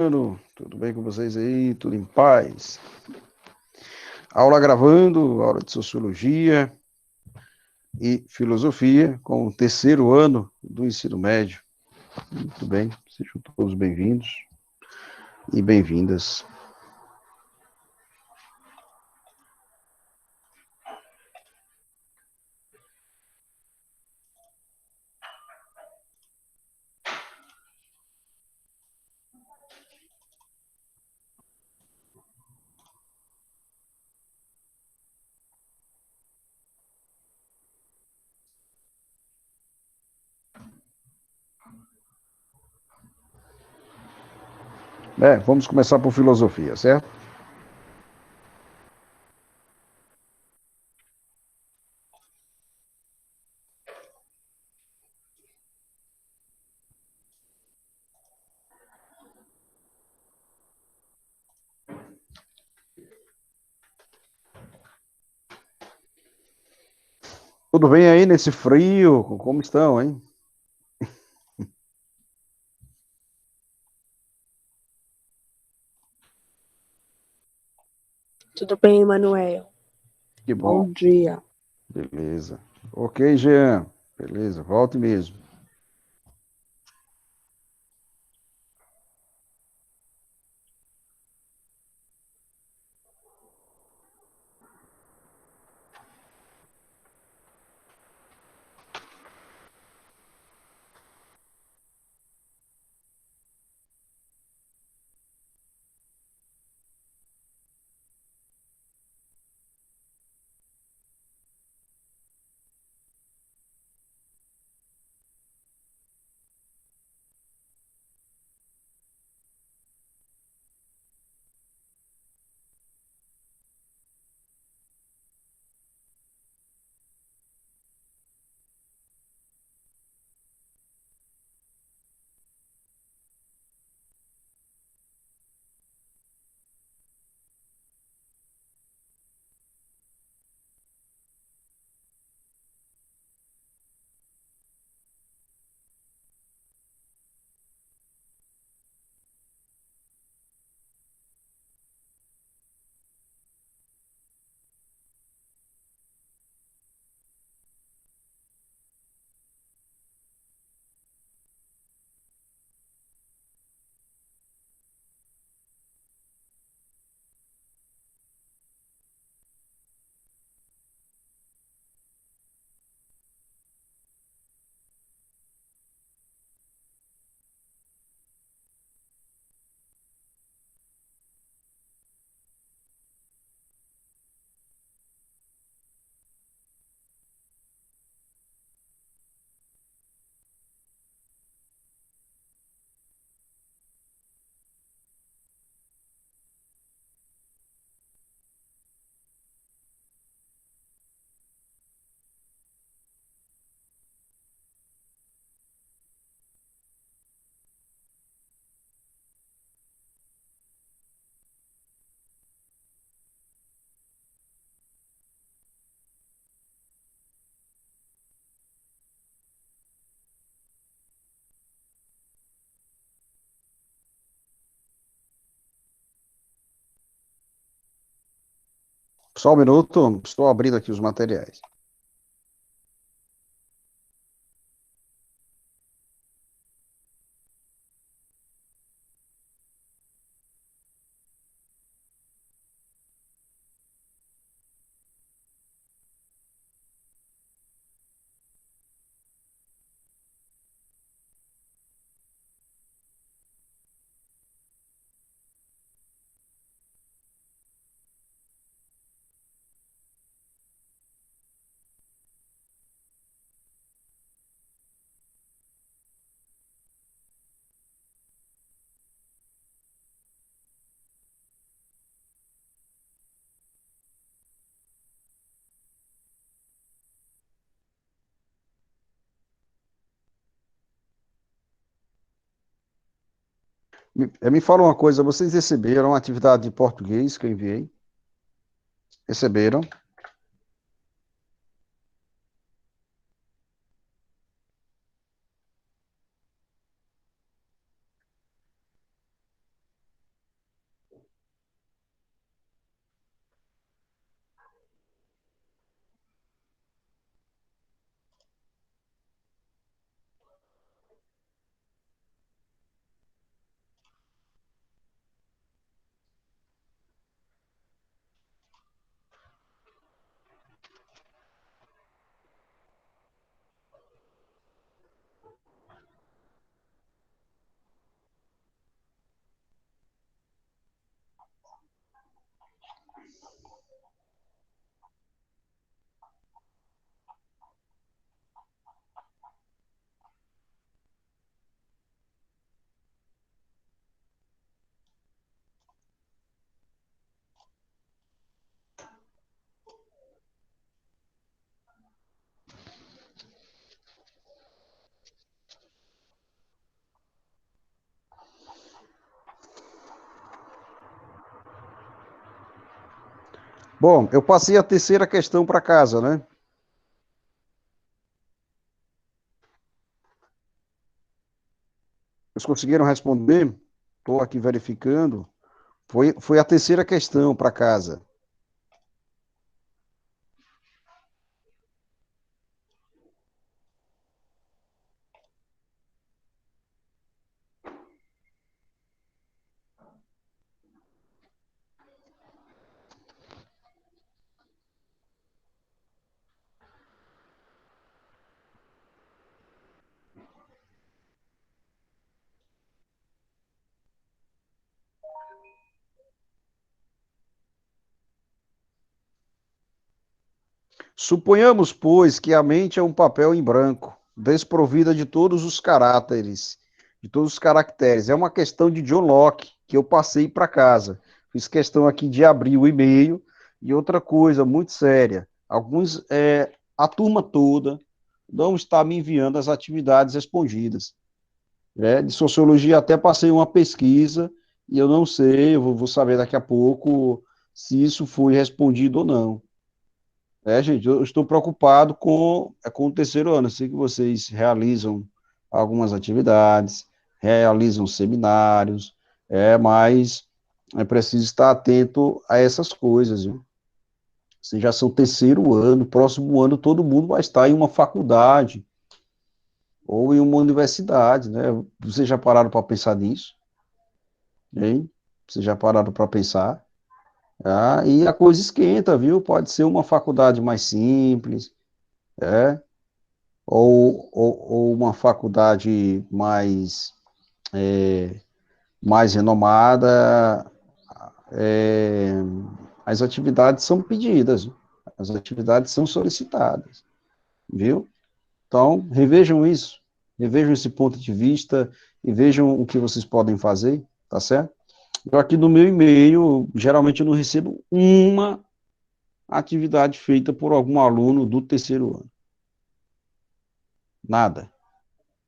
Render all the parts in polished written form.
Tudo bem com vocês aí? Tudo em paz? Aula gravando, aula de Sociologia e Filosofia, com o terceiro ano do ensino médio. Muito bem, sejam todos bem-vindos e bem-vindas. Vamos começar por Filosofia, certo? Tudo bem aí nesse frio? Como estão, hein? Tudo bem, Manuel? Que bom, Bom dia. beleza. Ok, Jean, beleza, volte mesmo. Só um minuto, estou abrindo aqui os materiais. Me fala uma coisa, vocês receberam a atividade de português que eu enviei? Receberam? Bom, eu passei a terceira questão para casa, né? Vocês conseguiram responder? Estou aqui verificando. Foi a terceira questão para casa. Suponhamos, pois, que a mente é um papel em branco, desprovida de todos os caráteres, de todos os caracteres. É uma questão de John Locke que eu passei para casa. Fiz questão aqui de abrir o e-mail e outra coisa muito séria. A turma toda não está me enviando as atividades respondidas. Né? De sociologia até passei uma pesquisa e eu não sei, eu vou saber daqui a pouco se isso foi respondido ou não. É, gente, eu estou preocupado com o terceiro ano. Eu sei que vocês realizam algumas atividades, realizam seminários, mas é preciso estar atento a essas coisas, viu? Vocês já são terceiro ano, próximo ano todo mundo vai estar em uma faculdade ou em uma universidade, né? Vocês já pararam para pensar nisso, hein? Vocês já pararam para pensar? Ah, e a coisa esquenta, viu? Pode ser uma faculdade mais simples, é? Ou uma faculdade mais renomada, é, as atividades são pedidas, as atividades são solicitadas, viu? Então, revejam esse ponto de vista e vejam o que vocês podem fazer, tá certo? Eu aqui no meu e-mail, geralmente eu não recebo uma atividade feita por algum aluno do terceiro ano. Nada.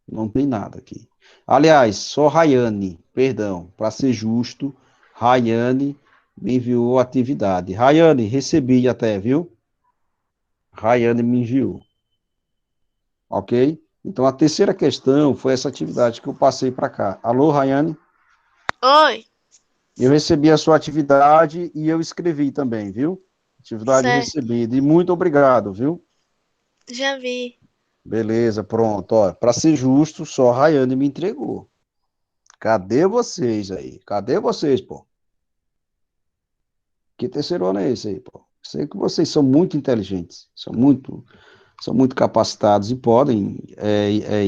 Não tem nada aqui. Aliás, só Rayane, perdão, para ser justo, Rayane me enviou a atividade. Rayane, recebi até, viu? Rayane me enviou, ok? Então a terceira questão foi essa atividade que eu passei para cá. Alô, Rayane? Oi, Eu recebi a sua atividade e eu escrevi também, viu? Atividade certo, recebida. E muito obrigado, viu? já vi. Beleza, pronto. Ó, para ser justo, só a Rayane me entregou. Cadê vocês aí? Cadê vocês, pô? Que terceiro ano é esse aí, pô? Sei que vocês são muito inteligentes, são muito capacitados e podem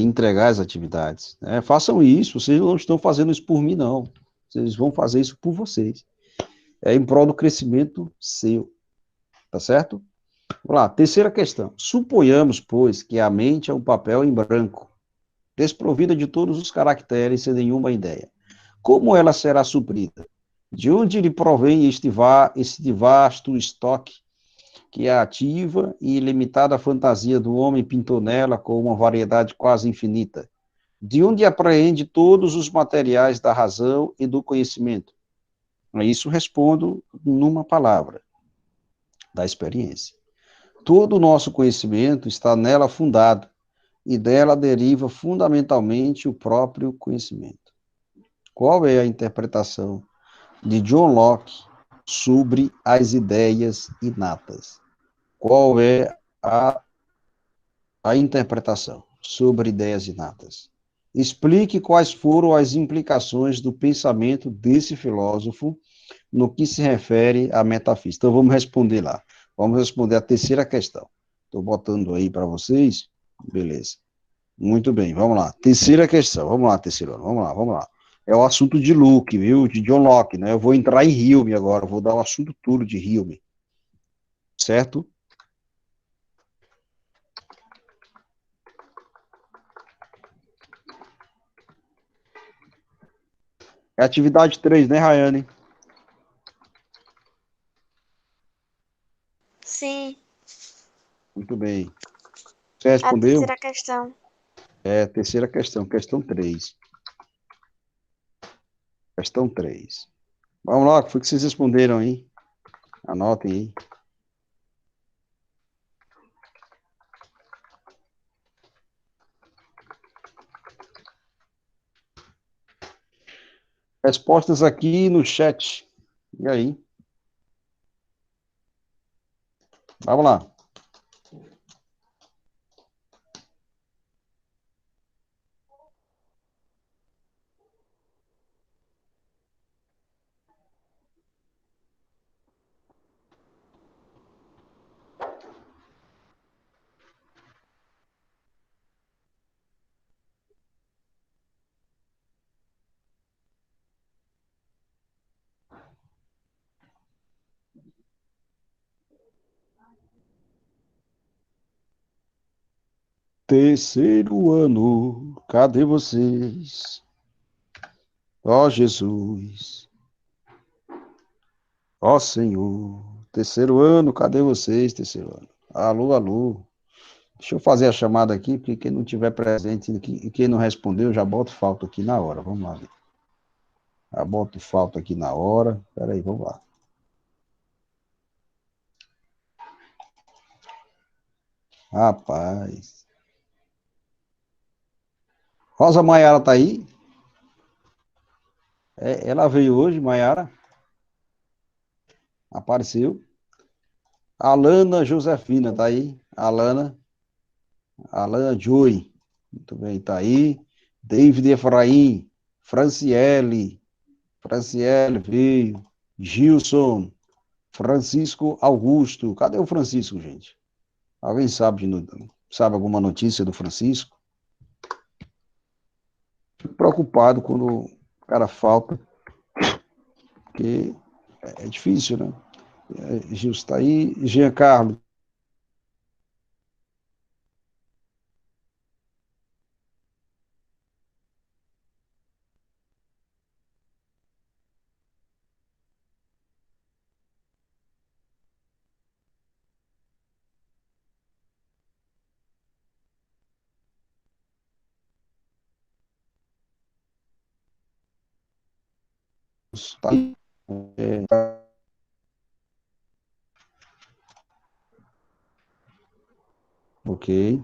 entregar as atividades, né? Façam isso, vocês não estão fazendo isso por mim, não. Vocês vão fazer isso por vocês. É em prol do crescimento seu, tá certo? Vamos lá, terceira questão. Suponhamos, pois, que a mente é um papel em branco, desprovida de todos os caracteres sem nenhuma ideia. Como ela será suprida? De onde lhe provém este vasto estoque que a ativa e ilimitada fantasia do homem pintou nela com uma variedade quase infinita? De onde apreende todos os materiais da razão e do conhecimento? A isso respondo numa palavra, da experiência. Todo o nosso conhecimento está nela fundado, e dela deriva fundamentalmente o próprio conhecimento. Qual é a interpretação de John Locke sobre as ideias inatas? Qual é a interpretação sobre ideias inatas? Explique quais foram as implicações do pensamento desse filósofo no que se refere à metafísica. Então, vamos responder lá. Vamos responder a terceira questão. Estou botando aí para vocês. Beleza. Muito bem, vamos lá. Terceira questão. Vamos lá, terceiro ano. Vamos lá, vamos lá. É o assunto de Luke, viu? De John Locke, né? Eu vou entrar em Hume agora. Vou dar o assunto todo de Hume. Certo? É atividade 3, né, Rayane? Sim, Muito bem. Você a respondeu? terceira questão. É, terceira questão, questão 3. Questão 3. Vamos lá, o que foi que vocês responderam aí? Anotem aí. Respostas aqui no chat. E aí? Vamos lá. Terceiro ano, cadê vocês? Ó Jesus, ó Senhor. Terceiro ano, cadê vocês, terceiro ano? Alô, alô. Deixa eu fazer a chamada aqui, porque quem não tiver presente e quem não respondeu, já boto falta aqui na hora. Vamos lá. Já boto falta aqui na hora. Peraí, vamos lá. Rapaz. Rosa Maiara tá aí? Ela veio hoje, Maiara? Apareceu. Alana Josefina tá aí? Alana Joy. Muito bem, tá aí. David Efraim. Franciele. Franciele veio. Gilson. Francisco Augusto. Cadê o Francisco, gente? Alguém sabe alguma notícia do Francisco? Fico preocupado quando o cara falta, porque é difícil, né? Gilson está aí. Giancarlo. Tá aí. Ok.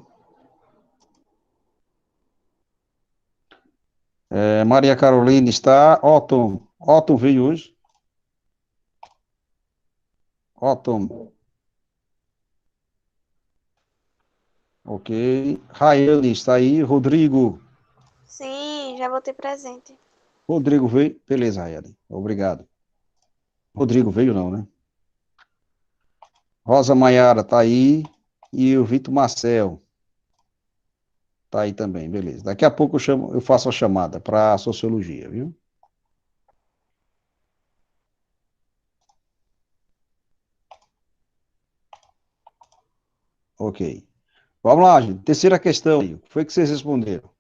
Maria Carolina está. Otton. Otton veio hoje. Otton. Ok. Raiane está aí. Rodrigo. Sim, já botei presente. Rodrigo veio. Beleza, Raiane. Obrigado. Rodrigo veio não, né? Rosa Maiara está aí. E o Vitor Marcel está aí também. Beleza. Daqui a pouco eu faço a chamada para a sociologia, viu? Ok. Vamos lá, gente. Terceira questão. O que foi que vocês responderam?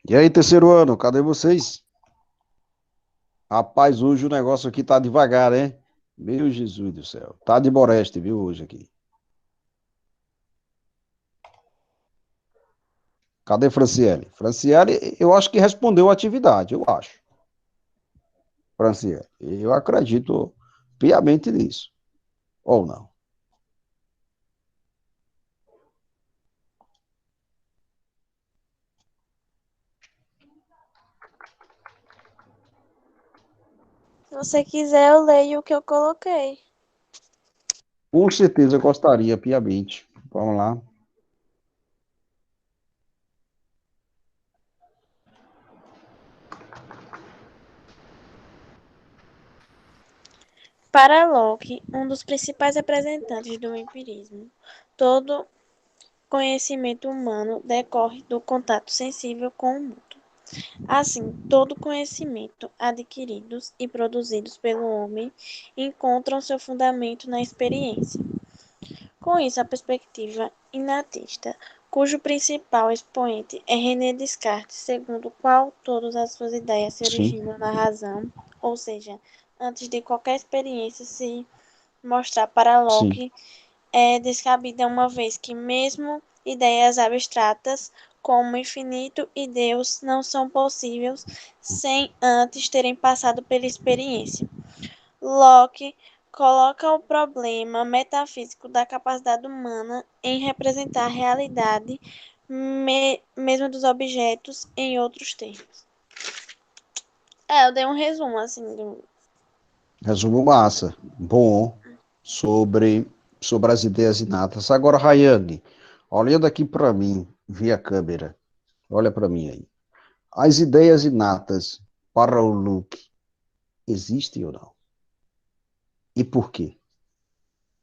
E aí, terceiro ano, cadê vocês? Rapaz, hoje o negócio aqui tá devagar, né? Meu Jesus do céu. Tá de boreste, viu, hoje aqui. Cadê Franciele? Franciele, eu acho que respondeu a atividade, eu acho. Franciele, eu acredito piamente nisso. Ou não? Se você quiser, eu leio o que eu coloquei. Com certeza eu gostaria, piamente. Vamos lá. Para Locke, um dos principais representantes do empirismo, todo conhecimento humano decorre do contato sensível com o mundo. Assim, todo conhecimento adquiridos e produzidos pelo homem encontram seu fundamento na experiência. Com isso, a perspectiva inatista, cujo principal expoente é René Descartes, segundo o qual todas as suas ideias se Sim, originam na razão, ou seja, antes de qualquer experiência se mostrar para sim. Locke, é descabida uma vez que mesmo ideias abstratas como infinito e Deus não são possíveis sem antes terem passado pela experiência. Locke coloca o problema metafísico da capacidade humana em representar a realidade mesmo dos objetos em outros termos. Eu dei um resumo assim do. Resumo massa. Bom sobre as ideias inatas. Agora, Rayane, olhando aqui para mim, via câmera, olha para mim aí. As ideias inatas para o Luke existem ou não? E por quê?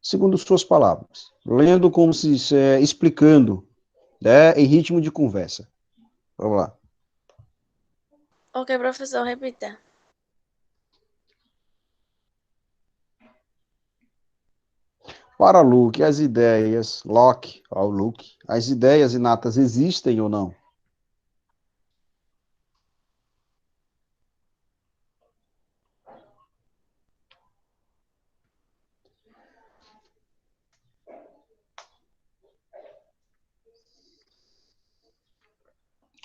Segundo suas palavras, lendo como se explicando, né, em ritmo de conversa. Vamos lá. Ok, professor, repita. Para Luke, as ideias, Locke ao Luke, as ideias inatas existem ou não?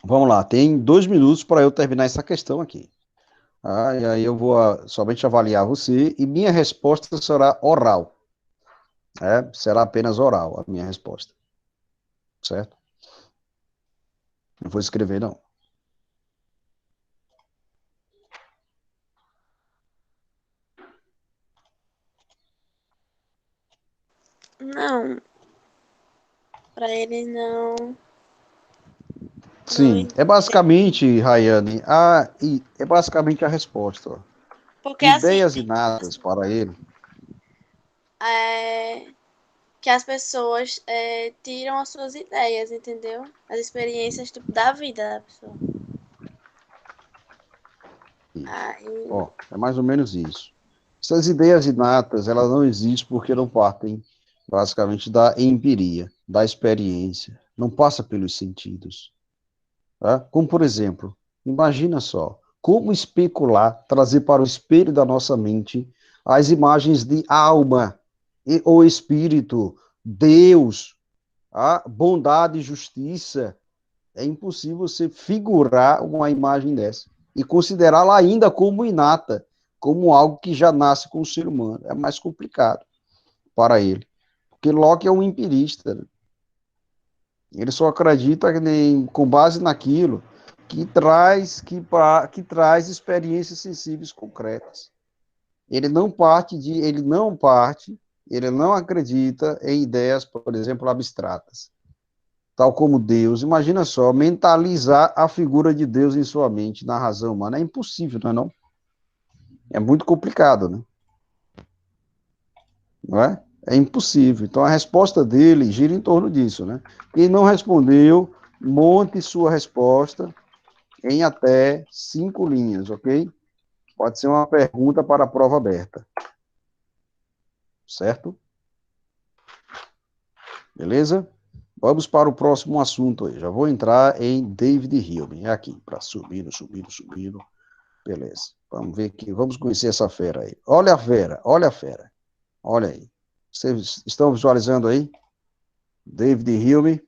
Vamos lá, tem 2 minutos para eu terminar essa questão aqui. E aí eu vou somente avaliar você e minha resposta será oral. Será apenas oral a minha resposta, certo? Não vou escrever, não. Não, para ele não, Sim, não é basicamente, Rayane, é basicamente a resposta. Ó. porque assim, Ideias inatas para ele. é, que as pessoas tiram as suas ideias, entendeu? As experiências tipo, da vida da pessoa. Isso. Aí, Ó, é mais ou menos isso. Essas ideias inatas, elas não existem porque não partem, basicamente, da empiria, da experiência. Não passa pelos sentidos. Tá? Como, por exemplo, imagina só, como especular, trazer para o espelho da nossa mente as imagens de alma, o espírito, Deus, a bondade e justiça. É impossível você figurar uma imagem dessa e considerá-la ainda como inata, como algo que já nasce com o ser humano. É mais complicado para ele. Porque Locke é um empirista. Né? Ele só acredita com base naquilo que traz experiências sensíveis concretas. Ele não acredita em ideias, por exemplo, abstratas, tal como Deus. Imagina só, mentalizar a figura de Deus em sua mente, na razão humana, é impossível, não é não? É muito complicado, né? Não é? É impossível. Então a resposta dele gira em torno disso, né? Quem não respondeu, monte sua resposta em até 5 linhas, ok? Pode ser uma pergunta para a prova aberta, certo? Beleza? Vamos para o próximo assunto aí. Já vou entrar em David Hume. É aqui, para subindo. Beleza. Vamos ver aqui. Vamos conhecer essa fera aí. Olha a fera, olha a fera. Olha aí. Vocês estão visualizando aí? David Hume.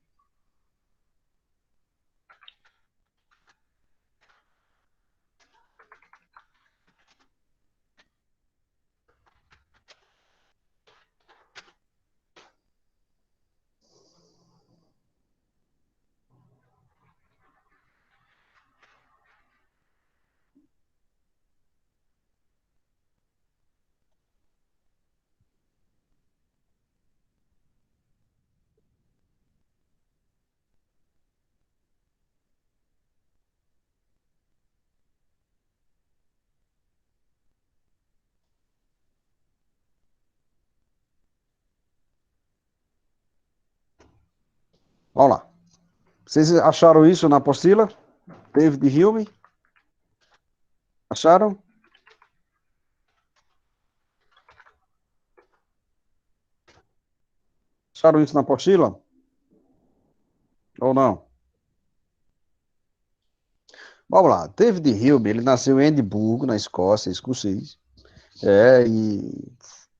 Vamos lá. Vocês acharam isso na apostila? David Hume? Acharam? Acharam isso na apostila? Ou não? Vamos lá. David Hume, ele nasceu em Edimburgo, na Escócia, escocês. E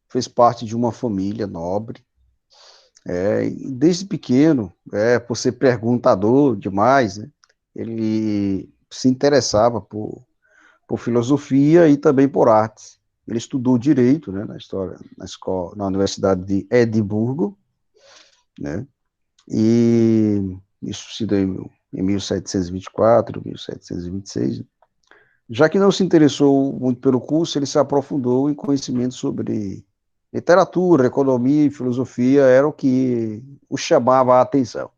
fez parte de uma família nobre. E desde pequeno, por ser perguntador demais, né, ele se interessava por filosofia e também por artes. Ele estudou direito, né, na Universidade de Edimburgo, né, e isso se deu em 1724, 1726. Já que não se interessou muito pelo curso, ele se aprofundou em conhecimentos sobre literatura, economia e filosofia, era o que o chamava a atenção.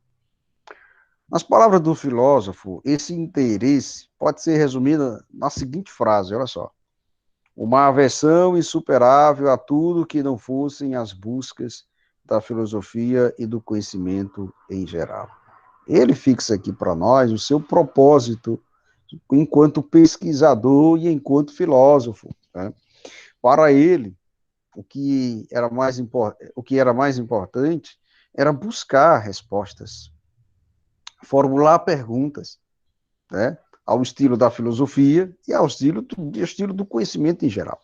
Nas palavras do filósofo, esse interesse pode ser resumido na seguinte frase, olha só: uma aversão insuperável a tudo que não fossem as buscas da filosofia e do conhecimento em geral. Ele fixa aqui para nós o seu propósito enquanto pesquisador e enquanto filósofo, né? Para ele, o que era mais importante era buscar respostas, formular perguntas, né? Ao estilo da filosofia e ao estilo do conhecimento em geral.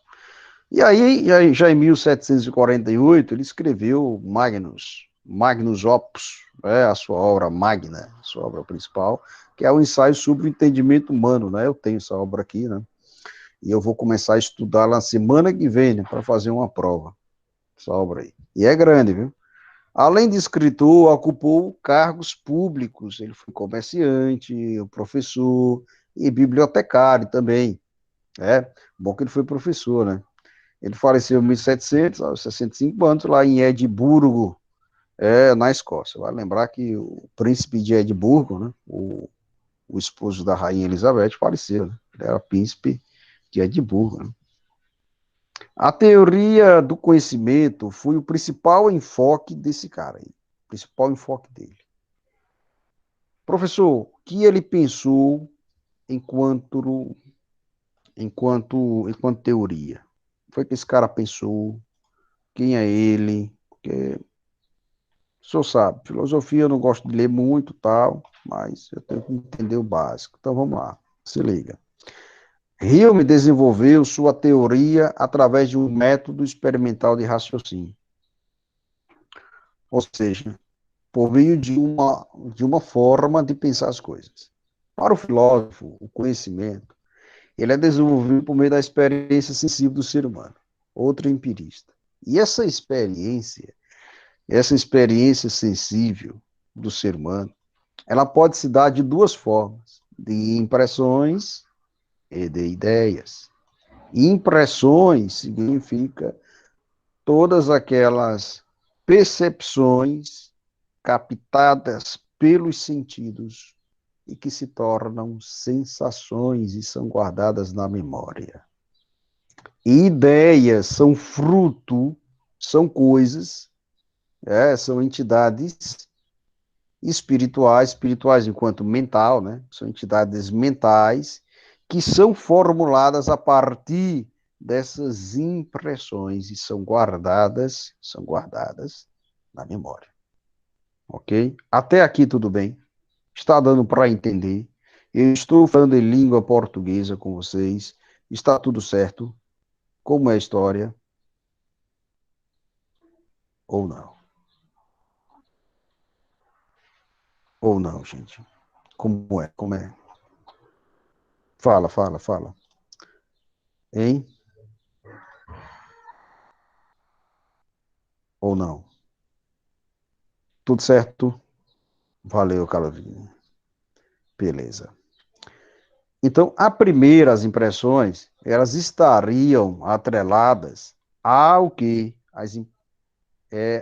E aí, já em 1748, ele escreveu Magnus Opus, a sua obra magna, a sua obra principal, que é o ensaio sobre o entendimento humano, né? Eu tenho essa obra aqui, né? E eu vou começar a estudar lá na semana que vem, né, para fazer uma prova, essa obra aí. E é grande, viu? Além de escritor, ocupou cargos públicos. Ele foi comerciante, professor e bibliotecário também. Bom que ele foi professor, né? Ele faleceu em 1700, aos 65 anos, lá em Edimburgo, na Escócia. Vai lembrar que o príncipe de Edimburgo, né, o esposo da rainha Elizabeth, faleceu. Né? Ele era príncipe de Edimburgo. Né? A teoria do conhecimento foi o principal enfoque desse cara aí, o principal enfoque dele. Professor, o que ele pensou enquanto, enquanto teoria? Foi que esse cara pensou? Quem é ele? Porque o senhor sabe, filosofia eu não gosto de ler muito, tal, mas eu tenho que entender o básico. Então vamos lá, se liga. Hume desenvolveu sua teoria através de um método experimental de raciocínio. Ou seja, por meio de uma forma de pensar as coisas. Para o filósofo, o conhecimento, ele é desenvolvido por meio da experiência sensível do ser humano, outro empirista. E essa experiência sensível do ser humano, ela pode se dar de duas formas, de impressões e de ideias. Impressões significa todas aquelas percepções captadas pelos sentidos e que se tornam sensações e são guardadas na memória. E ideias são fruto, são coisas, são entidades espirituais enquanto mental, né? São entidades mentais que são formuladas a partir dessas impressões e são guardadas na memória. Ok? Até aqui tudo bem? Está dando para entender? Eu estou falando em língua portuguesa com vocês. Está tudo certo? Como é a história? Ou não? Ou não, gente? Como é? Como é? Fala, fala, fala. Hein? Ou não? Tudo certo? Valeu, Carolina. Beleza. Então, a primeira, as impressões, elas estariam atreladas ao que?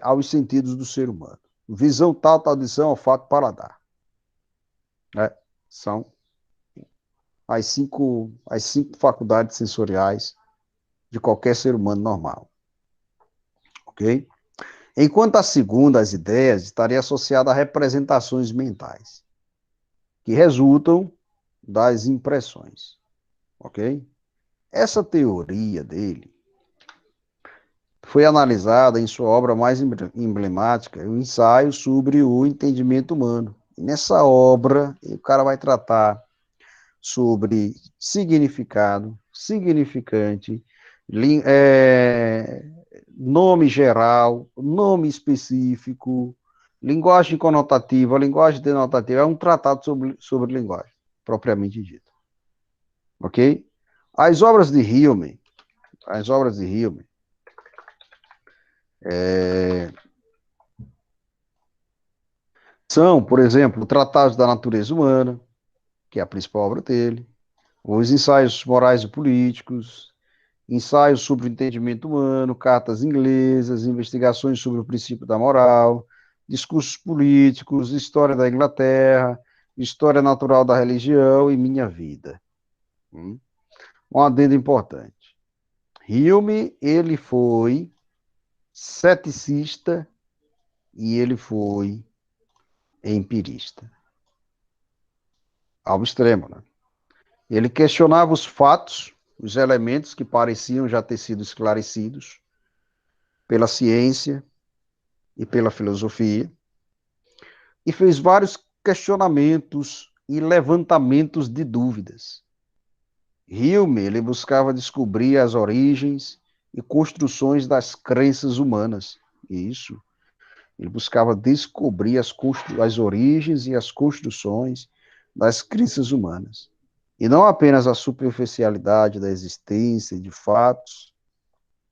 Aos sentidos do ser humano. Visão, tato, audição, olfato, paladar. Né? São as cinco faculdades sensoriais de qualquer ser humano normal. Ok? Enquanto a segunda, as ideias, estaria associada a representações mentais, que resultam das impressões, ok? Essa teoria dele foi analisada em sua obra mais emblemática, o Ensaio sobre o Entendimento Humano. E nessa obra, o cara vai tratar sobre significado, significante, nome geral, nome específico, linguagem conotativa, linguagem denotativa. É um tratado sobre linguagem, propriamente dito. Ok? As obras de Hume, as obras de Hume, são, por exemplo, Tratados da Natureza Humana, que é a principal obra dele, os Ensaios Morais e Políticos, Ensaios sobre o Entendimento Humano, Cartas Inglesas, Investigações sobre o Princípio da Moral, Discursos Políticos, História da Inglaterra, História Natural da Religião e Minha Vida. Um adendo importante. Hume, ele foi ceticista e ele foi empirista. Ao extremo, né? Ele questionava os fatos, os elementos que pareciam já ter sido esclarecidos pela ciência e pela filosofia, e fez vários questionamentos e levantamentos de dúvidas. Hume, ele buscava descobrir as origens e construções das crenças humanas. Isso. Ele buscava descobrir as origens e as construções das crenças humanas. E não apenas a superficialidade da existência de fatos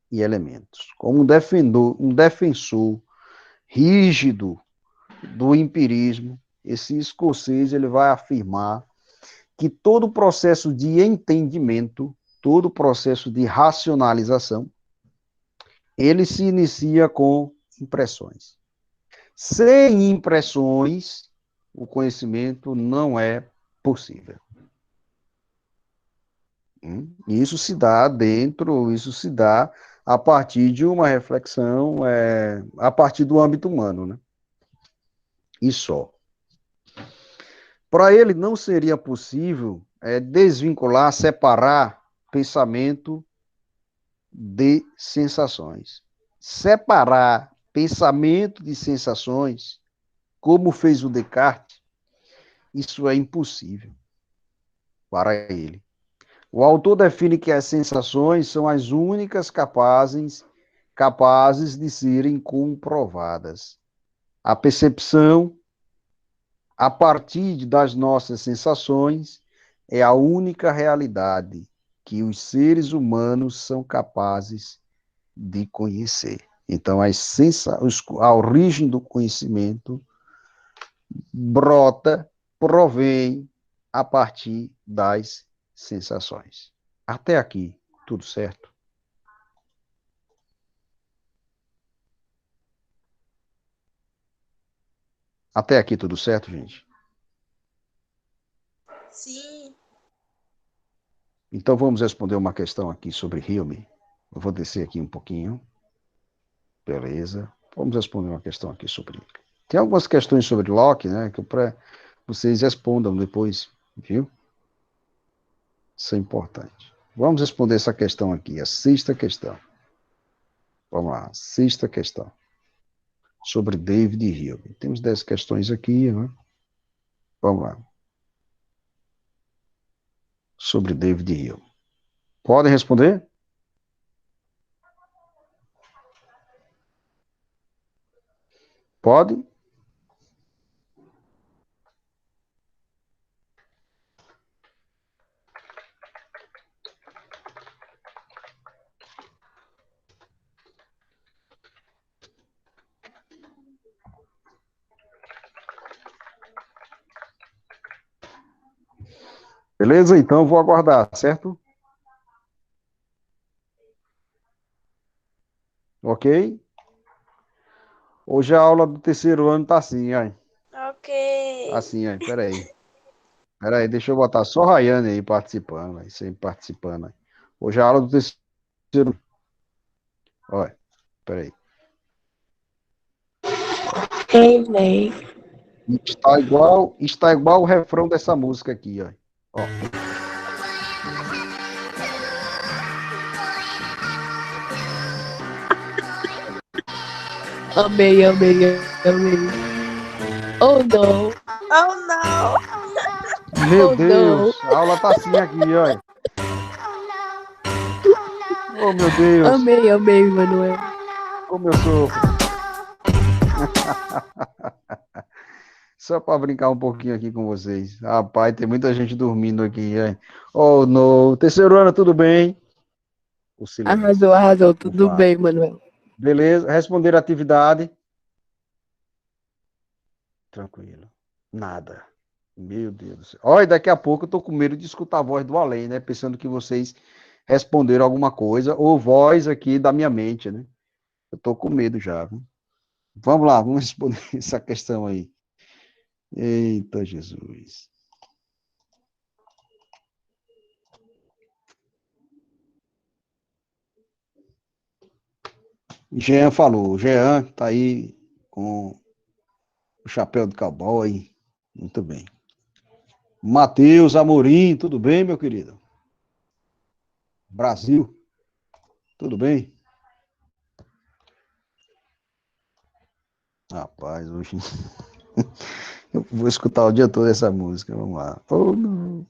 e elementos. Como um defensor rígido do empirismo, esse escocês ele vai afirmar que todo o processo de entendimento, todo o processo de racionalização, ele se inicia com impressões. Sem impressões, o conhecimento não é possível. Isso se dá a partir de uma reflexão, a partir do âmbito humano, né? E só. Para ele não seria possível desvincular, separar pensamento de sensações. Separar pensamento de sensações, como fez o Descartes, isso é impossível para ele. O autor define que as sensações são as únicas capazes de serem comprovadas. A percepção, a partir das nossas sensações, é a única realidade que os seres humanos são capazes de conhecer. Então, a origem do conhecimento brota, provém a partir das sensações. Até aqui, tudo certo? Até aqui, tudo certo, gente? Sim. Então, vamos responder uma questão aqui sobre Hume. Eu vou descer aqui um pouquinho. Beleza. Vamos responder uma questão aqui sobre... Tem algumas questões sobre Locke, né, que vocês respondam depois, viu? Isso é importante. Vamos responder essa questão aqui, a sexta questão. Vamos lá, sexta questão. Sobre David Hume. Temos 10 questões aqui, né? Vamos lá. Sobre David Hume. Podem responder? Pode? Beleza? Então, vou aguardar, certo? Ok? Hoje a aula do terceiro ano tá assim, ó. Ok. Assim, ó. Peraí, deixa eu botar só a Rayane aí participando, aí, sempre participando. Aí. Hoje a aula do terceiro. Olha, peraí. Ei, véi. Está igual o refrão dessa música aqui, ó. Ó. Amei, amei, amei. Oh, não. Oh, não! Meu Oh, não. Deus, a aula tá assim aqui, ó. Oh, meu Deus, Amei, amei, Manuel. como eu sofro. Só para brincar um pouquinho aqui com vocês. Rapaz, tem muita gente dormindo aqui, ó. Oh, no terceiro ano, tudo bem? O silêncio. Arrasou, arrasou. Não Tudo fala. bem, Manuel. Beleza, responder a atividade. Tranquilo. Nada. Meu Deus do céu. Olha, daqui a pouco eu tô com medo de escutar a voz do além, né? Pensando que vocês responderam alguma coisa, ou voz aqui da minha mente, né? Eu tô com medo já, viu? Vamos lá, vamos responder essa questão aí. Eita, Jesus. Jean falou. Jean tá aí com o chapéu de cowboy. Muito bem. Matheus Amorim, tudo bem, meu querido? Brasil, tudo bem? Rapaz, hoje eu vou escutar o dia todo essa música. Vamos lá. Oh, não.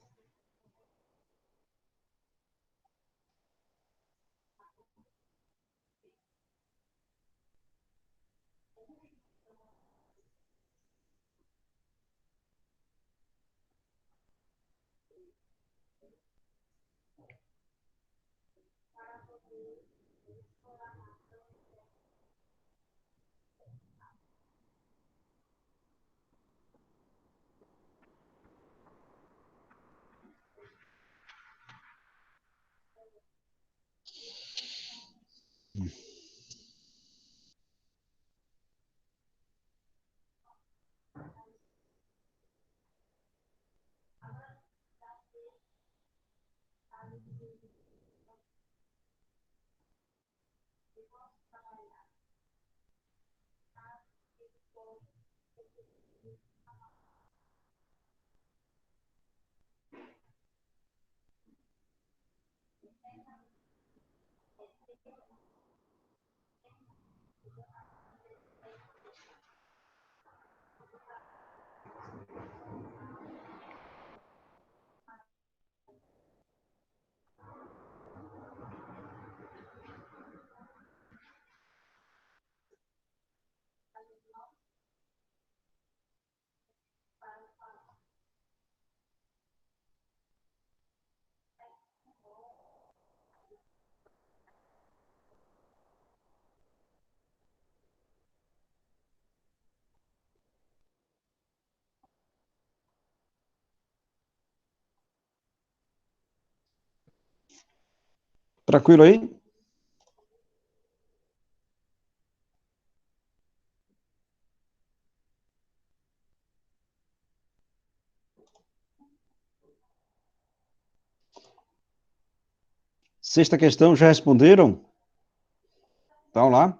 Tranquilo aí? Sexta questão, já responderam? Então lá.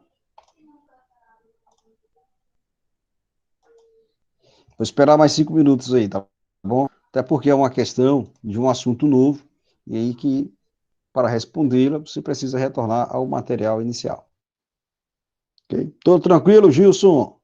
Vou esperar mais 5 minutos aí, tá bom? Até porque é uma questão de um assunto novo, e aí que, para respondê-la, você precisa retornar ao material inicial. Ok? Tô tranquilo, Gilson?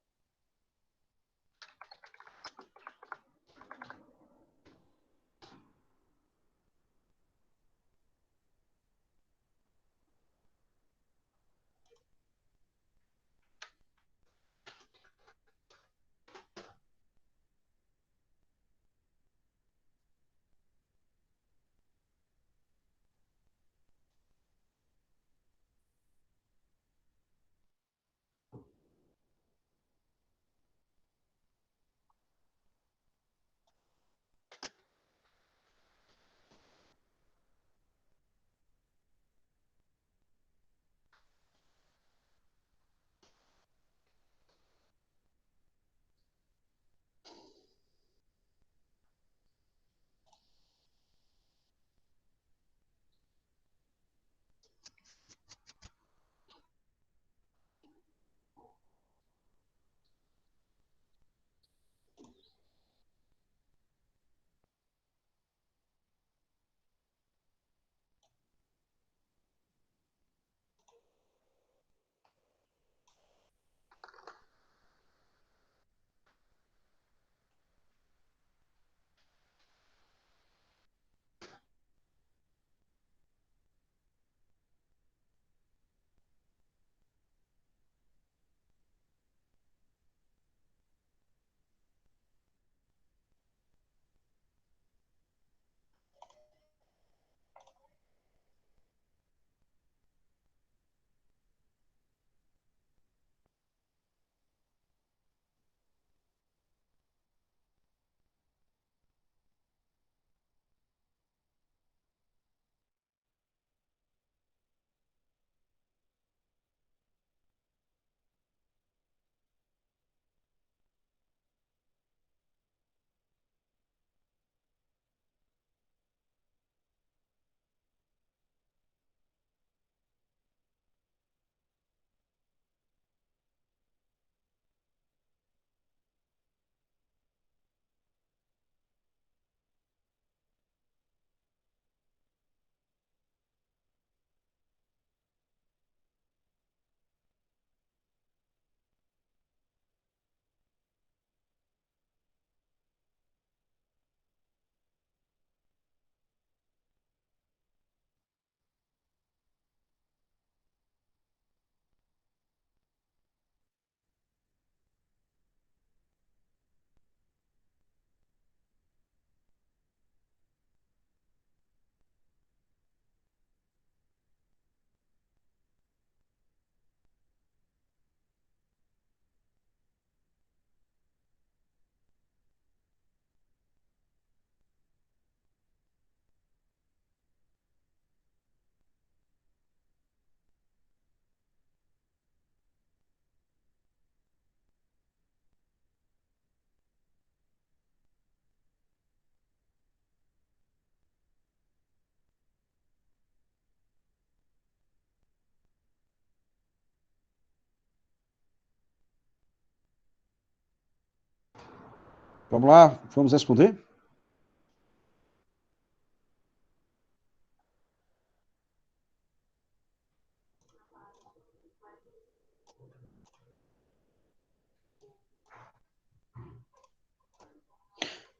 Vamos lá, vamos responder?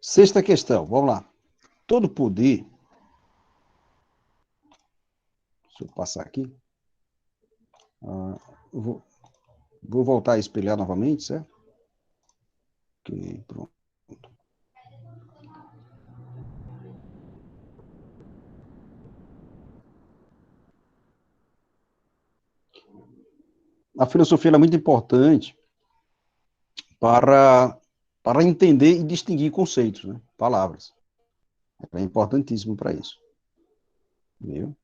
Sexta questão, vamos lá. Todo poder, deixa eu passar aqui. Ah, vou voltar a espelhar novamente, certo? Ok, pronto. A filosofia é muito importante para, para entender e distinguir conceitos, né? Palavras. É importantíssimo para isso. Viu?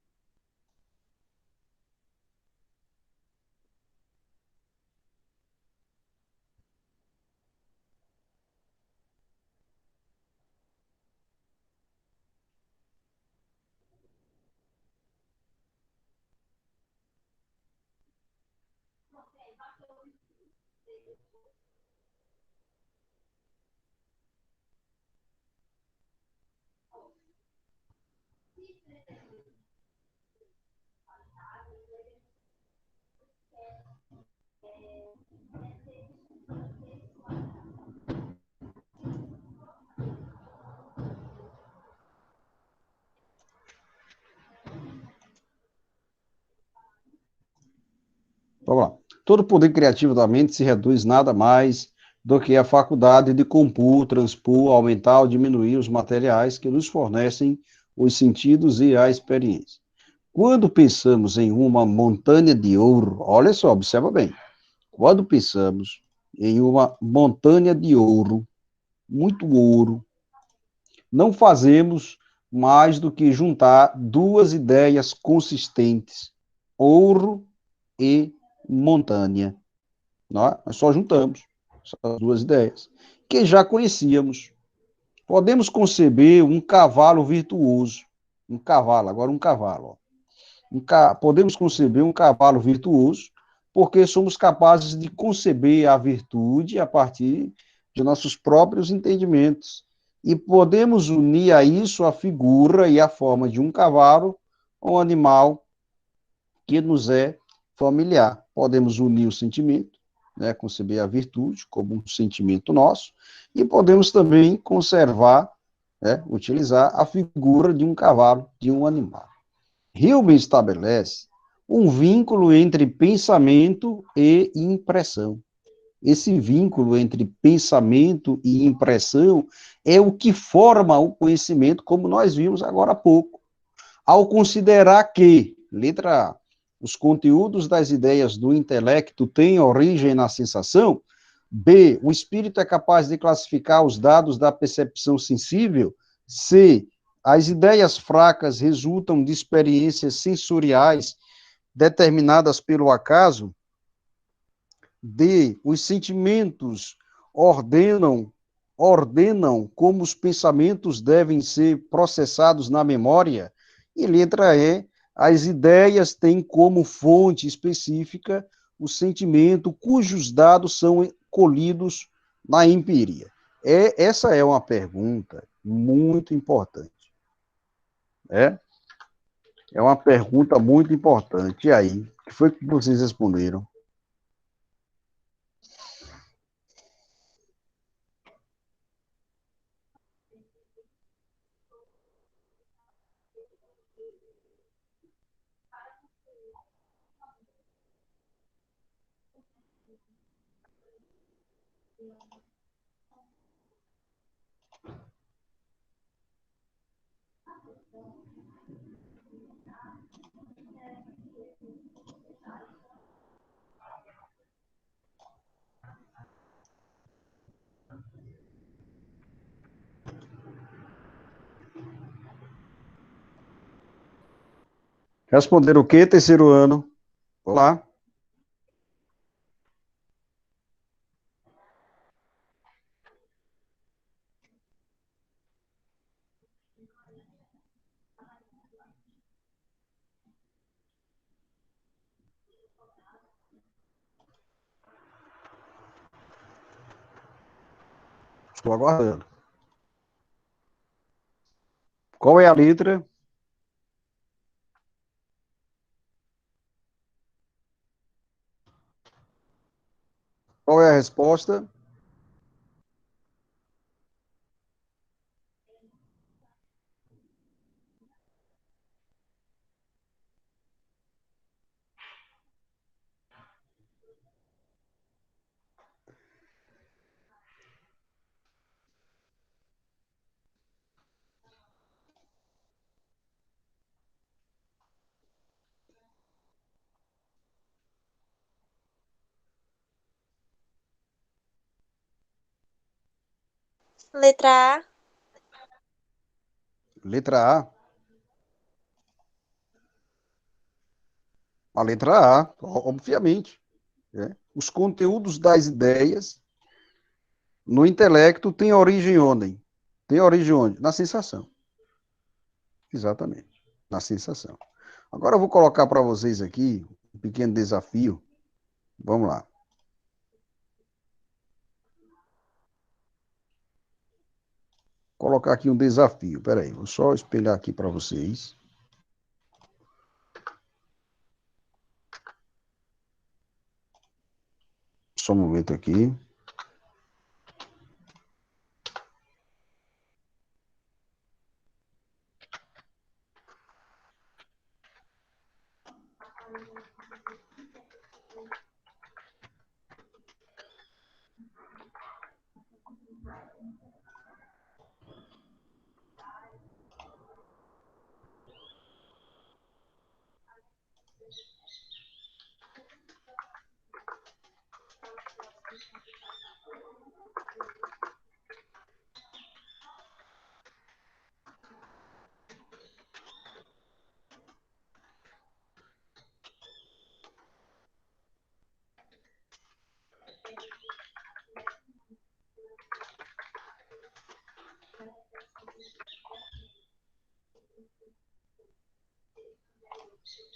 Vamos lá. Todo poder criativo da mente se reduz nada mais do que a faculdade de compor, transpor, aumentar ou diminuir os materiais que nos fornecem os sentidos e a experiência. Quando pensamos em uma montanha de ouro, olha só, observa bem. Quando pensamos em uma montanha de ouro, muito ouro, não fazemos mais do que juntar duas ideias consistentes: ouro e montanha. Nós só juntamos essas duas ideias, que já conhecíamos. Podemos conceber um cavalo virtuoso. Um cavalo, agora um cavalo. Podemos conceber um cavalo virtuoso, porque somos capazes de conceber a virtude a partir de nossos próprios entendimentos. E podemos unir a isso a figura e a forma de um cavalo, um animal que nos é familiar. Podemos unir o sentimento, né, conceber a virtude como um sentimento nosso, e podemos também conservar, né, utilizar a figura de um cavalo, de um animal. Hilbert estabelece um vínculo entre pensamento e impressão. Esse vínculo entre pensamento e impressão é o que forma o conhecimento, como nós vimos agora há pouco. Ao considerar que, letra A, os conteúdos das ideias do intelecto têm origem na sensação, B, o espírito é capaz de classificar os dados da percepção sensível, C, as ideias fracas resultam de experiências sensoriais determinadas pelo acaso, D, os sentimentos ordenam ordenam como os pensamentos devem ser processados na memória, e letra E, as ideias têm como fonte específica o sentimento cujos dados são colhidos na empiria. Essa é uma pergunta muito importante. É, é uma pergunta muito importante. E aí, o que foi que vocês responderam? Responderam o quê? Terceiro ano. Olá. Estou aguardando. Qual é a letra? Qual é a resposta? Letra A. Letra A. A letra A, obviamente. Né? Os conteúdos das ideias no intelecto têm origem onde? Tem origem onde? Na sensação. Exatamente. Na sensação. Agora eu vou colocar para vocês aqui um pequeno desafio. Vamos lá. Vou colocar aqui um desafio. Espera aí, vou só espelhar aqui para vocês. Só um momento aqui.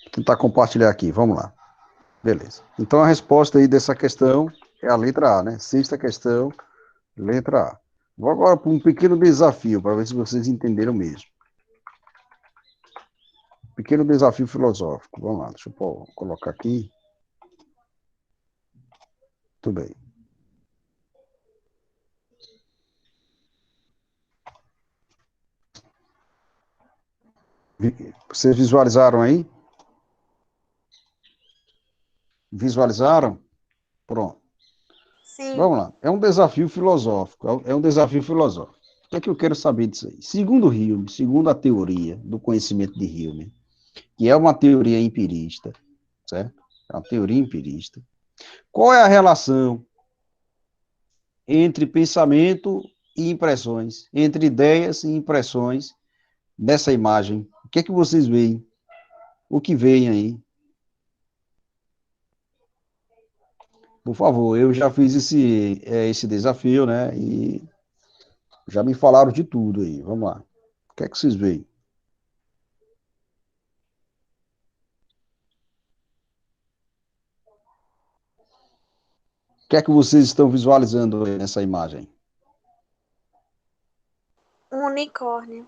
Vou tentar compartilhar aqui. Vamos lá. Beleza. Então a resposta aí dessa questão é a letra A, né? Sexta questão, letra A. Vou agora para um pequeno desafio, para ver se vocês entenderam mesmo. Pequeno desafio filosófico. Vamos lá, deixa eu colocar aqui. Tudo bem. Vocês visualizaram aí? Visualizaram? Pronto. Sim. Vamos lá. É um desafio filosófico. É um desafio filosófico. O que é que eu quero saber disso aí? Segundo Hume, segundo a teoria do conhecimento de Hume, que é uma teoria empirista, certo? É uma teoria empirista. Qual é a relação entre pensamento e impressões, entre ideias e impressões dessa imagem? O que é que vocês veem? O que vem aí? Por favor, eu já fiz esse desafio, né? E já me falaram de tudo aí. Vamos lá. O que é que vocês veem? O que é que vocês estão visualizando aí nessa imagem? Um unicórnio.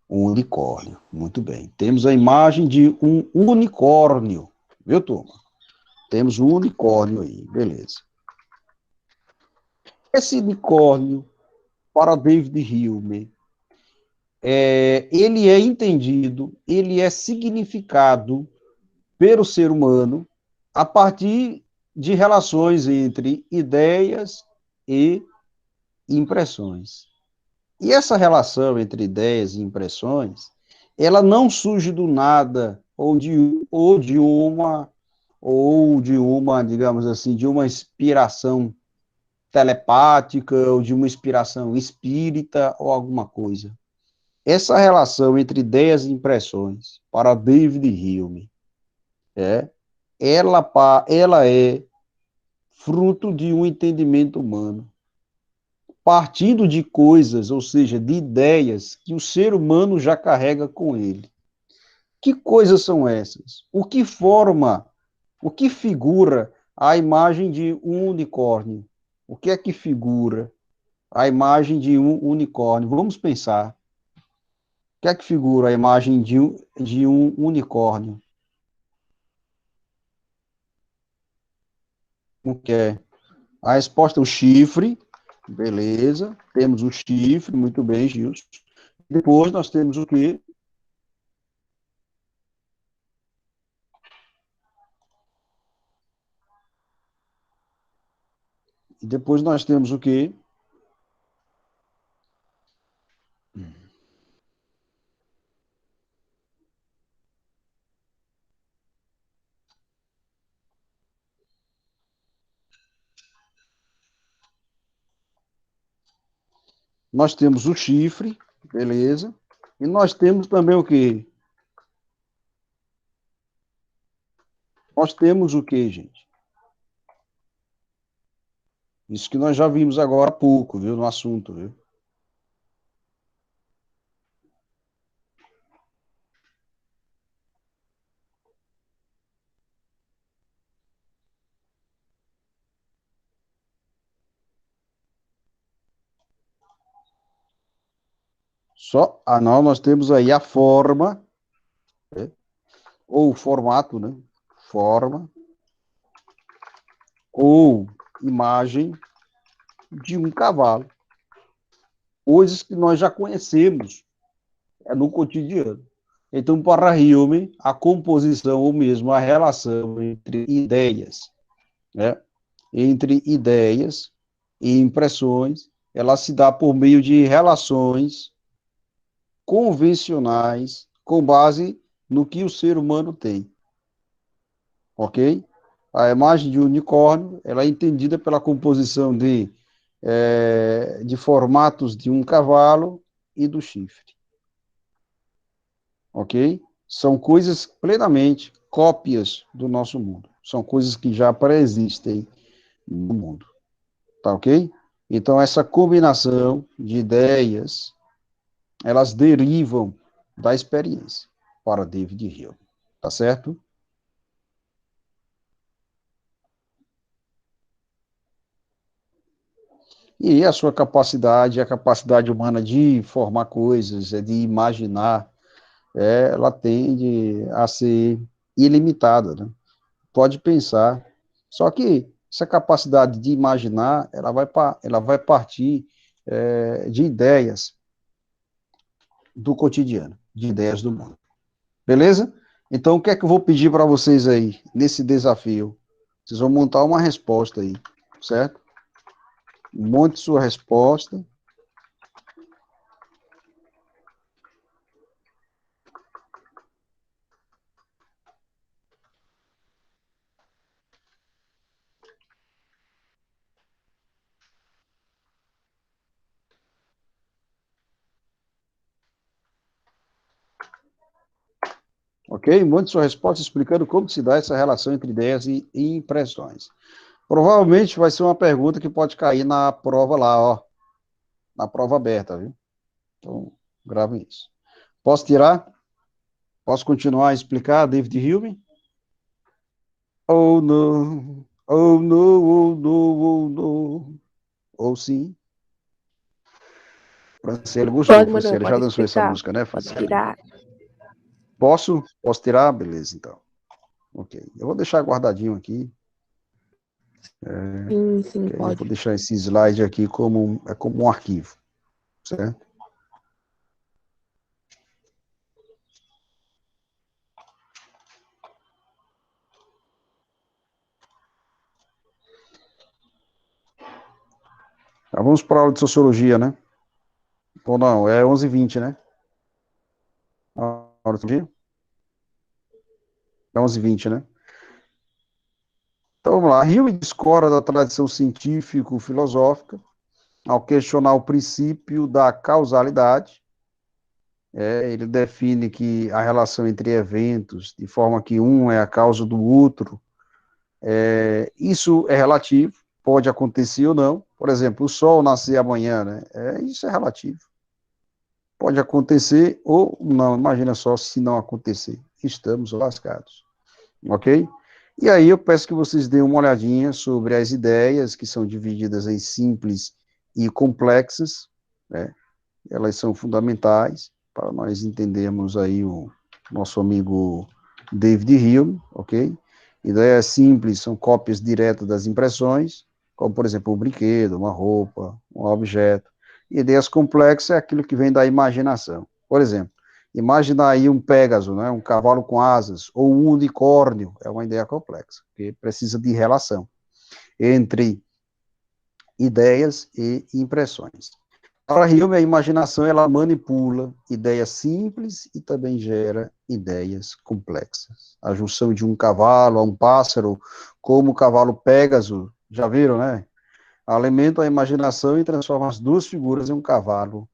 Um unicórnio. Muito bem. Temos a imagem de um unicórnio. Viu, turma? Temos um unicórnio aí. Beleza. Esse unicórnio, para David Hume, ele é entendido, ele é significado pelo ser humano a partir de relações entre ideias e impressões. E essa relação entre ideias e impressões, ela não surge do nada ou de uma, digamos assim, de uma inspiração telepática ou de uma inspiração espírita ou alguma coisa. Essa relação entre ideias e impressões, para David Hume, é, ela é fruto de um entendimento humano, partindo de coisas, ou seja, de ideias que o ser humano já carrega com ele. Que coisas são essas? O que figura a imagem de um unicórnio? O que é que figura? a imagem de um unicórnio. Vamos pensar. O que é que figura a imagem de um unicórnio? O que é? A resposta é o chifre. Beleza. Temos o chifre. Muito bem, Gilson. Depois nós temos o quê? E depois nós temos o quê? Nós temos o chifre, beleza. E nós temos também o quê? Nós temos o quê, gente? Isso que nós já vimos agora há pouco, viu, no assunto, viu? Não, nós temos aí a forma, né? Ou o formato, né? Forma, ou imagem de um cavalo. Coisas que nós já conhecemos no cotidiano. Então, para Hume, a composição, ou mesmo a relação entre ideias, né? Entre ideias e impressões, ela se dá por meio de relações convencionais com base no que o ser humano tem, ok? A imagem de unicórnio, ela é entendida pela composição de formatos de um cavalo e do chifre, ok? São coisas plenamente cópias do nosso mundo. São coisas que já pré-existem no mundo, tá ok? Então, essa combinação de ideias, elas derivam da experiência, para David Hume, tá certo? E a sua capacidade, a capacidade humana de formar coisas, de imaginar, ela tende a ser ilimitada, né? Pode pensar. Só que essa capacidade de imaginar, ela vai partir de ideias do cotidiano, de ideias do mundo. Beleza? Então, o que é que eu vou pedir para vocês aí, nesse desafio? Vocês vão montar uma resposta aí, certo? Monte sua resposta. Ok? Monte sua resposta explicando como se dá essa relação entre ideias e impressões. Provavelmente vai ser uma pergunta que pode cair na prova lá, ó. Na prova aberta, viu? Então, gravem isso. Posso tirar? Posso continuar a explicar, David Hume? Oh, no. Oh, no, oh, no, oh, no. Ou sim. Franciele gostou. Pode, Manuel, Franciele já pode dançou essa explicar. música, né, Pode Franciele? tirar. Posso? Posso tirar? Beleza, então. Ok. Eu vou deixar guardadinho aqui. Sim, sim, Ok? Eu pode. vou deixar esse slide aqui como um arquivo, certo? Então, vamos para a aula de sociologia, né? Ou não, é 11h20, né? A aula de sociologia? É 11h20, né? Então, vamos lá. Hume discorda da tradição científico-filosófica ao questionar o princípio da causalidade. Ele define que a relação entre eventos, de forma que um é a causa do outro, isso é relativo, pode acontecer ou não. Por exemplo, o sol nascer amanhã, né? Isso é relativo. Pode acontecer ou não. Imagina só se não acontecer. Estamos lascados. Ok? E aí eu peço que vocês deem uma olhadinha sobre as ideias, que são divididas em simples e complexas, né? Elas são fundamentais para nós entendermos aí o nosso amigo David Hume, ok? Ideias simples são cópias diretas das impressões, como, por exemplo, um brinquedo, uma roupa, um objeto. Ideias complexas é aquilo que vem da imaginação. Por exemplo, imagina aí um Pégaso, né? Um cavalo com asas, ou um unicórnio, é uma ideia complexa, que precisa de relação entre ideias e impressões. Para Hume, a imaginação ela manipula ideias simples e também gera ideias complexas. A junção de um cavalo a um pássaro, como o cavalo Pégaso, já viram, né? Alimenta a imaginação e transforma as duas figuras em um cavalo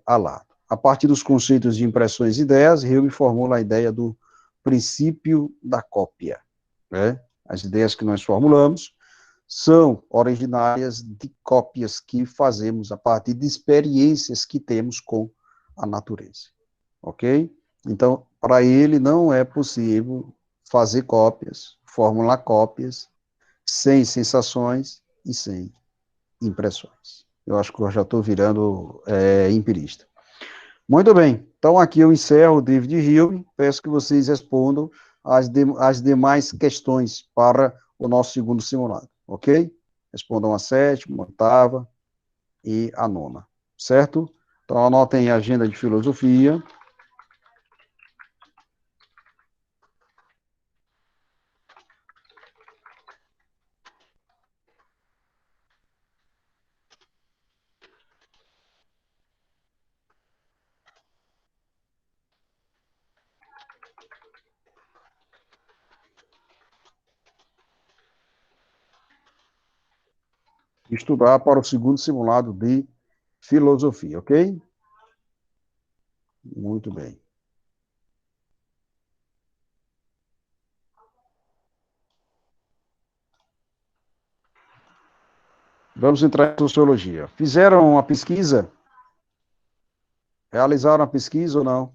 alado. A partir dos conceitos de impressões e ideias, Hume formula a ideia do princípio da cópia, né? As ideias que nós formulamos são originárias de cópias que fazemos a partir de experiências que temos com a natureza, ok? Então, para ele não é possível fazer cópias, formular cópias, sem sensações e sem impressões. Eu acho que eu já estou virando empirista. Muito bem, então aqui eu encerro o David Hume, peço que vocês respondam as demais questões para o nosso segundo simulado, ok? Respondam a sétima, a oitava e a nona, certo? Então anotem a agenda de filosofia. Estudar para o segundo simulado de filosofia, ok? Muito bem. Vamos entrar em sociologia. Fizeram a pesquisa? Realizaram a pesquisa ou não?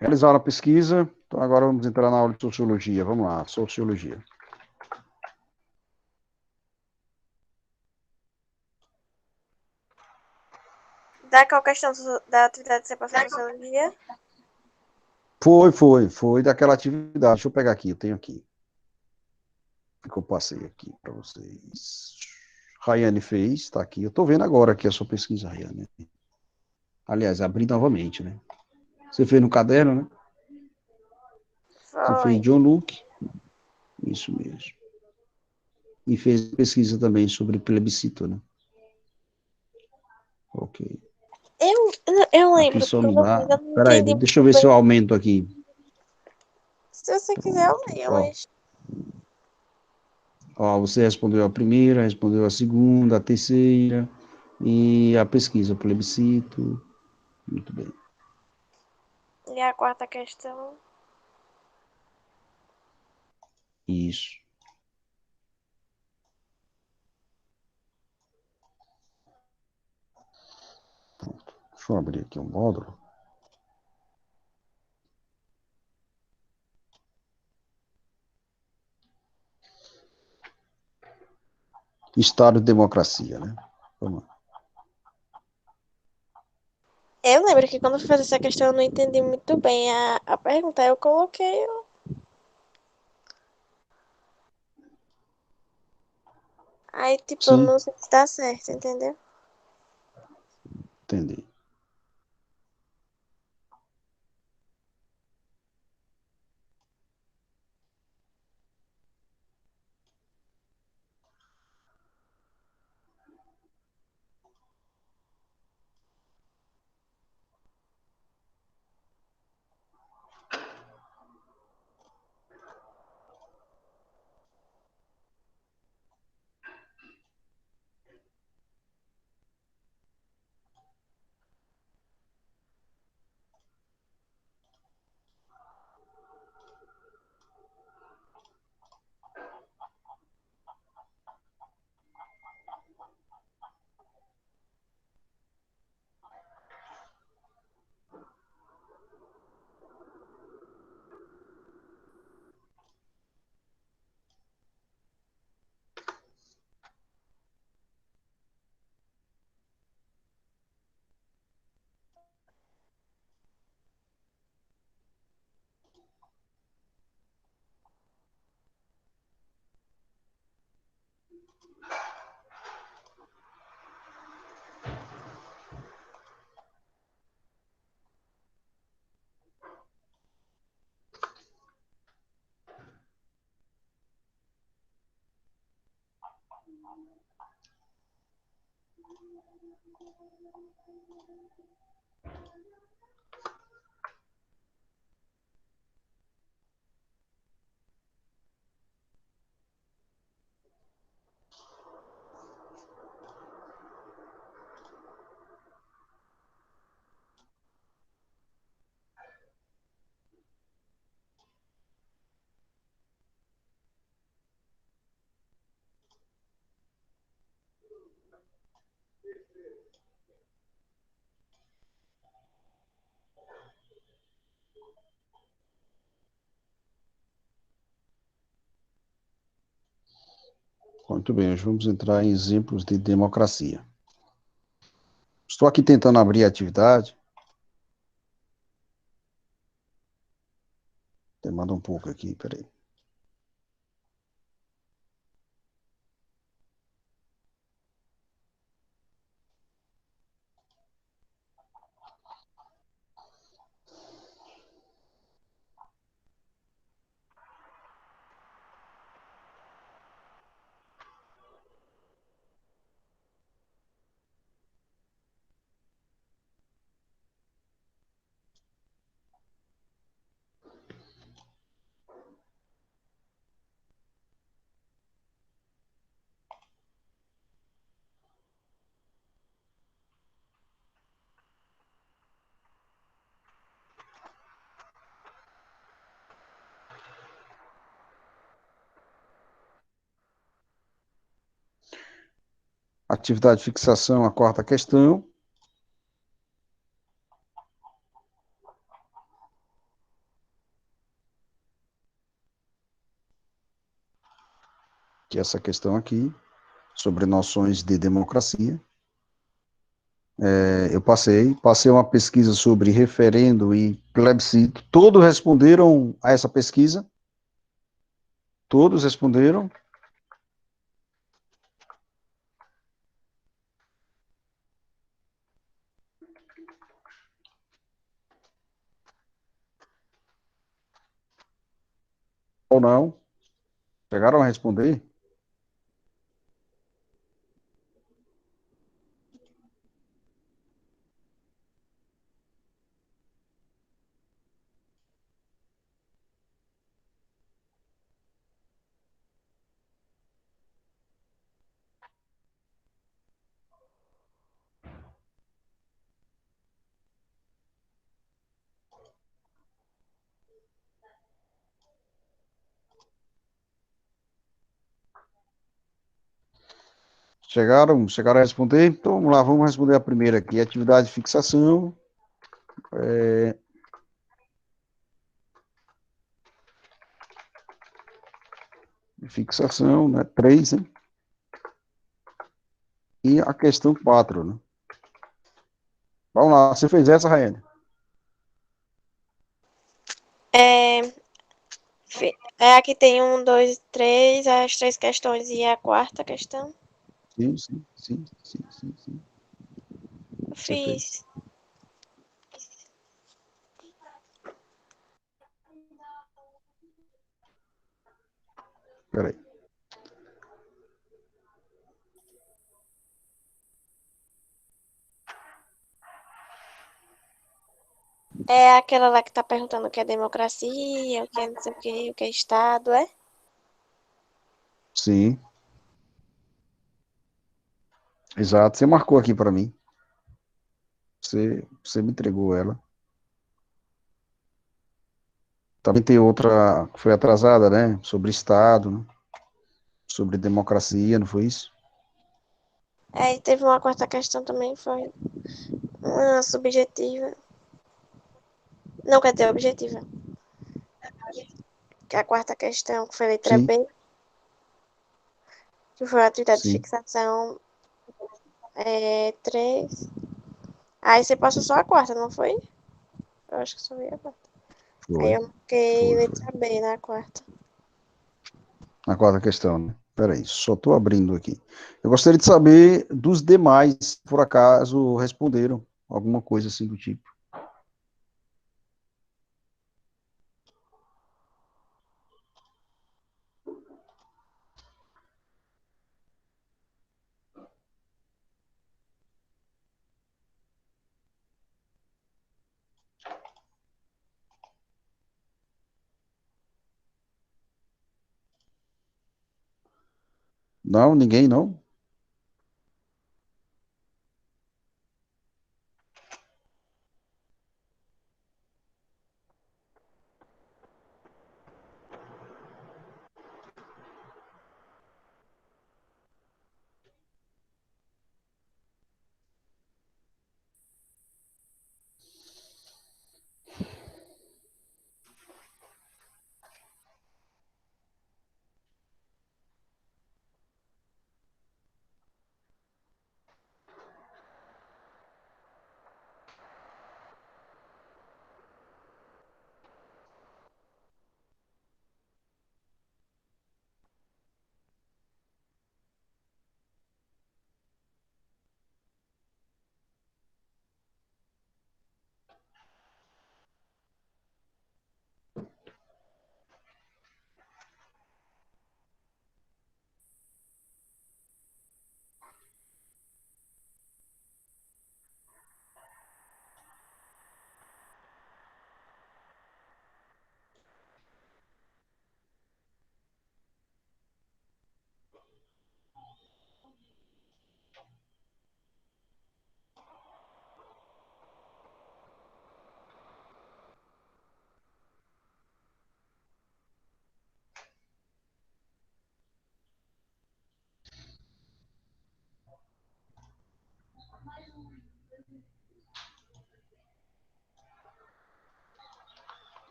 Realizaram a pesquisa, então agora vamos entrar na aula de sociologia. Vamos lá, sociologia. Da qual questão da atividade que você passou em sociologia? Foi daquela atividade. Deixa eu pegar aqui, eu tenho aqui. O que eu passei aqui para vocês. Rayane fez, está aqui. Eu estou vendo agora aqui a sua pesquisa, Rayane. Aliás, abri novamente, né? Você fez no caderno, né? Você fez Foi. John Luke, isso mesmo. E fez pesquisa também sobre plebiscito, né? Ok. Eu Aqui lembro que só me quando eu dá. fiz, eu não Peraí, entendi deixa eu muito ver se eu bem. aumento aqui. Se você quiser, eu Pronto. leio, mas. Ó, você respondeu a primeira, respondeu a segunda, a terceira e a pesquisa, plebiscito. Muito bem. E a quarta questão. Isso. Pronto. Deixa eu abrir aqui um módulo. Estado de democracia, né? Vamos lá. Eu lembro que quando eu fiz essa questão, eu não entendi muito bem a pergunta. Aí eu coloquei. Aí, tipo, eu Sim, não sei se tá certo, entendeu? entendi. Muito bem, hoje vamos entrar em exemplos de democracia. Estou aqui tentando abrir a atividade. Demanda um pouco aqui, peraí. Atividade de fixação, a quarta questão. Que é essa questão aqui, sobre noções de democracia. Eu passei uma pesquisa sobre referendo e plebiscito. Todos responderam a essa pesquisa? Todos responderam? Ou não? Chegaram a responder? Chegaram a responder? Então, vamos lá, vamos responder a primeira aqui. Atividade de fixação. Fixação, né? 3, né? E a questão 4, né? Vamos lá, você fez essa, Raiane? É, aqui tem um, dois, três, as três questões e a quarta questão. Sim. Eu Você fez. fiz. Peraí. É aquela lá que tá perguntando o que é democracia, o que é não sei o que é Estado, é? Sim, exato. Você marcou aqui para mim. Você me entregou ela. Também tem outra que foi atrasada, né? Sobre Estado, né? Sobre democracia, não foi isso? Aí teve uma quarta questão também, foi uma subjetiva. Não, quer dizer, objetiva. Que é a quarta questão, que foi letra Sim, B, que foi a atividade de sim. fixação 3. Aí você passou só a quarta, não foi? Eu acho que só vi a quarta. Aí Foi, eu marquei foi. letra B na quarta. Na quarta questão, né? Peraí, só estou abrindo aqui. Eu gostaria de saber dos demais, se por acaso responderam alguma coisa assim do tipo. Não, ninguém não.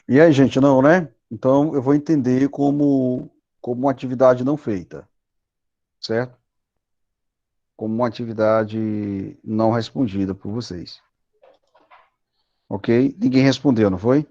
E aí, gente, não, né? Então eu vou entender como uma atividade não feita, certo? Como uma atividade não respondida por vocês. Ok? Ninguém respondeu, não foi?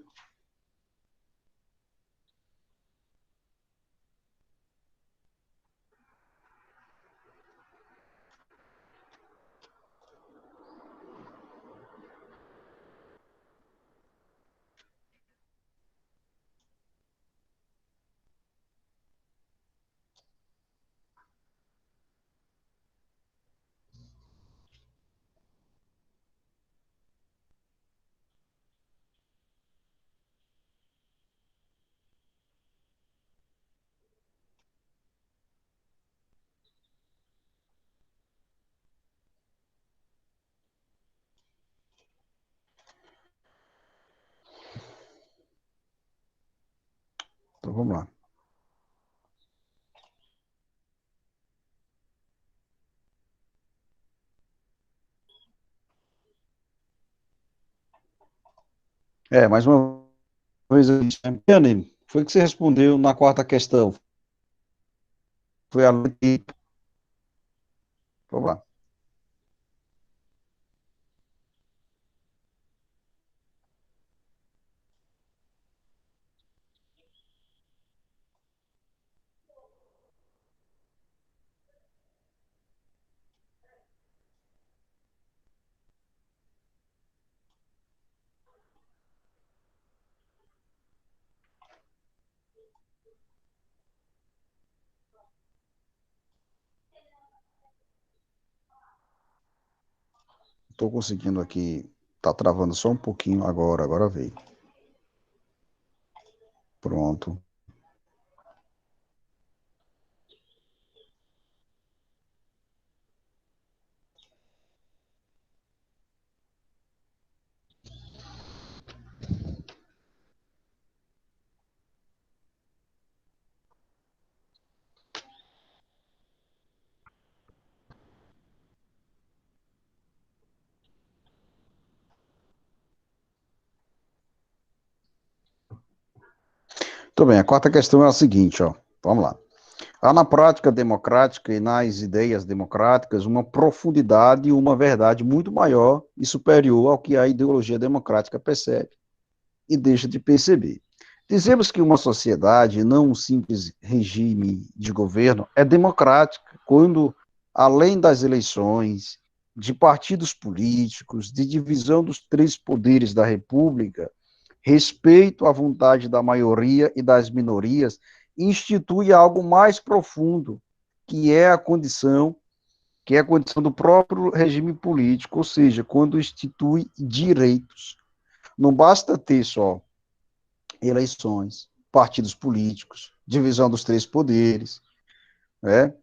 Então vamos lá. Mais uma vez, Anne, foi o que você respondeu na quarta questão. Foi a letra. Vamos lá. Estou conseguindo aqui. Tá travando só um pouquinho agora. Agora veio. Pronto. Muito bem. A quarta questão é a seguinte, ó. Vamos lá. Há na prática democrática e nas ideias democráticas uma profundidade e uma verdade muito maior e superior ao que a ideologia democrática percebe e deixa de perceber. Dizemos que uma sociedade, não um simples regime de governo, é democrática quando, além das eleições, de partidos políticos, de divisão dos três poderes da República, respeito à vontade da maioria e das minorias, institui algo mais profundo, que é a condição, que é a condição do próprio regime político, ou seja, quando institui direitos. Não basta ter só eleições, partidos políticos, divisão dos três poderes, né?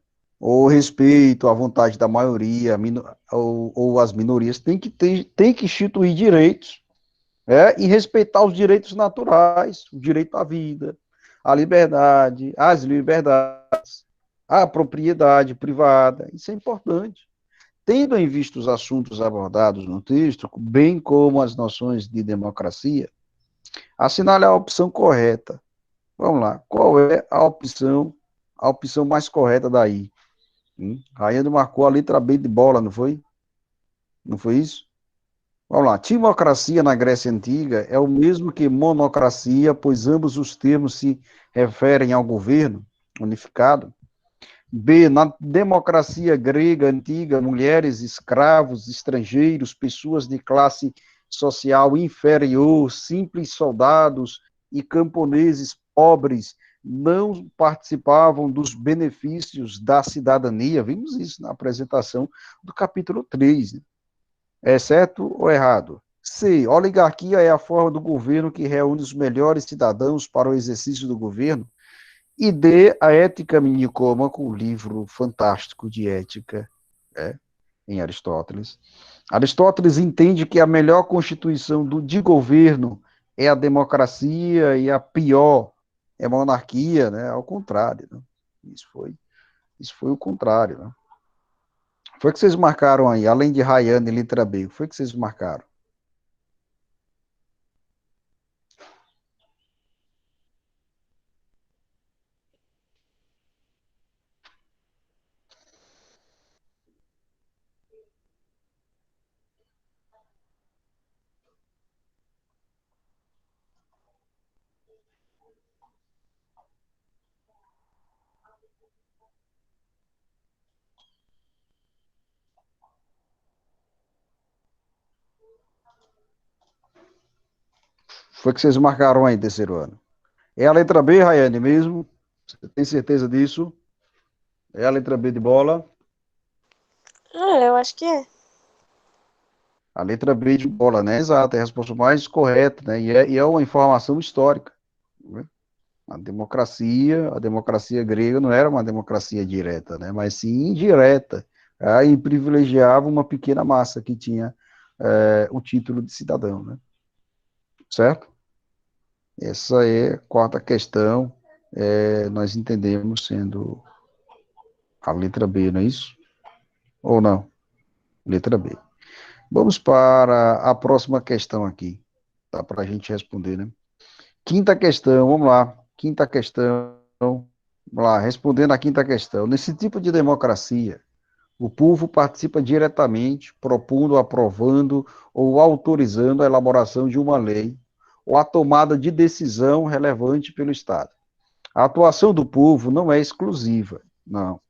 Ou respeito à vontade da maioria, ou as minorias, tem que instituir direitos, e respeitar os direitos naturais, o direito à vida, à liberdade, às liberdades, à propriedade privada, isso é importante. Tendo em vista os assuntos abordados no texto, bem como as noções de democracia, assinale a opção correta. Vamos lá, qual é a opção mais correta daí? Raiane marcou a letra B de bola, não foi? Não foi isso? Vamos lá, timocracia na Grécia Antiga é o mesmo que monocracia, pois ambos os termos se referem ao governo unificado. B, na democracia grega antiga, mulheres, escravos, estrangeiros, pessoas de classe social inferior, simples soldados e camponeses pobres não participavam dos benefícios da cidadania. Vimos isso na apresentação do capítulo 3, né? É certo ou errado? C. Oligarquia é a forma do governo que reúne os melhores cidadãos para o exercício do governo. E D. A Ética Minicoma, com o livro fantástico de ética, em Aristóteles. Aristóteles entende que a melhor constituição de governo é a democracia e a pior é a monarquia, né? Ao contrário, né? Isso foi o contrário, né? Foi que vocês marcaram aí, além de Rayane e letra B, o que foi que vocês marcaram? Foi que vocês marcaram aí, terceiro ano? É a letra B, Rayane, mesmo? Você tem certeza disso? É a letra B de bola? Eu acho que é. A letra B de bola, né? Exato, é a resposta mais correta, né? E é uma informação histórica, né? A democracia grega não era uma democracia direta, né? Mas sim indireta. Aí privilegiava uma pequena massa que tinha o título de cidadão, né? Certo? Essa é a quarta questão, nós entendemos sendo a letra B, não é isso? Ou não? Letra B. Vamos para a próxima questão aqui, tá? Para a gente responder, né? Quinta questão, vamos lá. Quinta questão, vamos lá, respondendo a quinta questão. Nesse tipo de democracia, o povo participa diretamente, propondo, aprovando ou autorizando a elaboração de uma lei ou a tomada de decisão relevante pelo Estado. A atuação do povo não é exclusiva, não,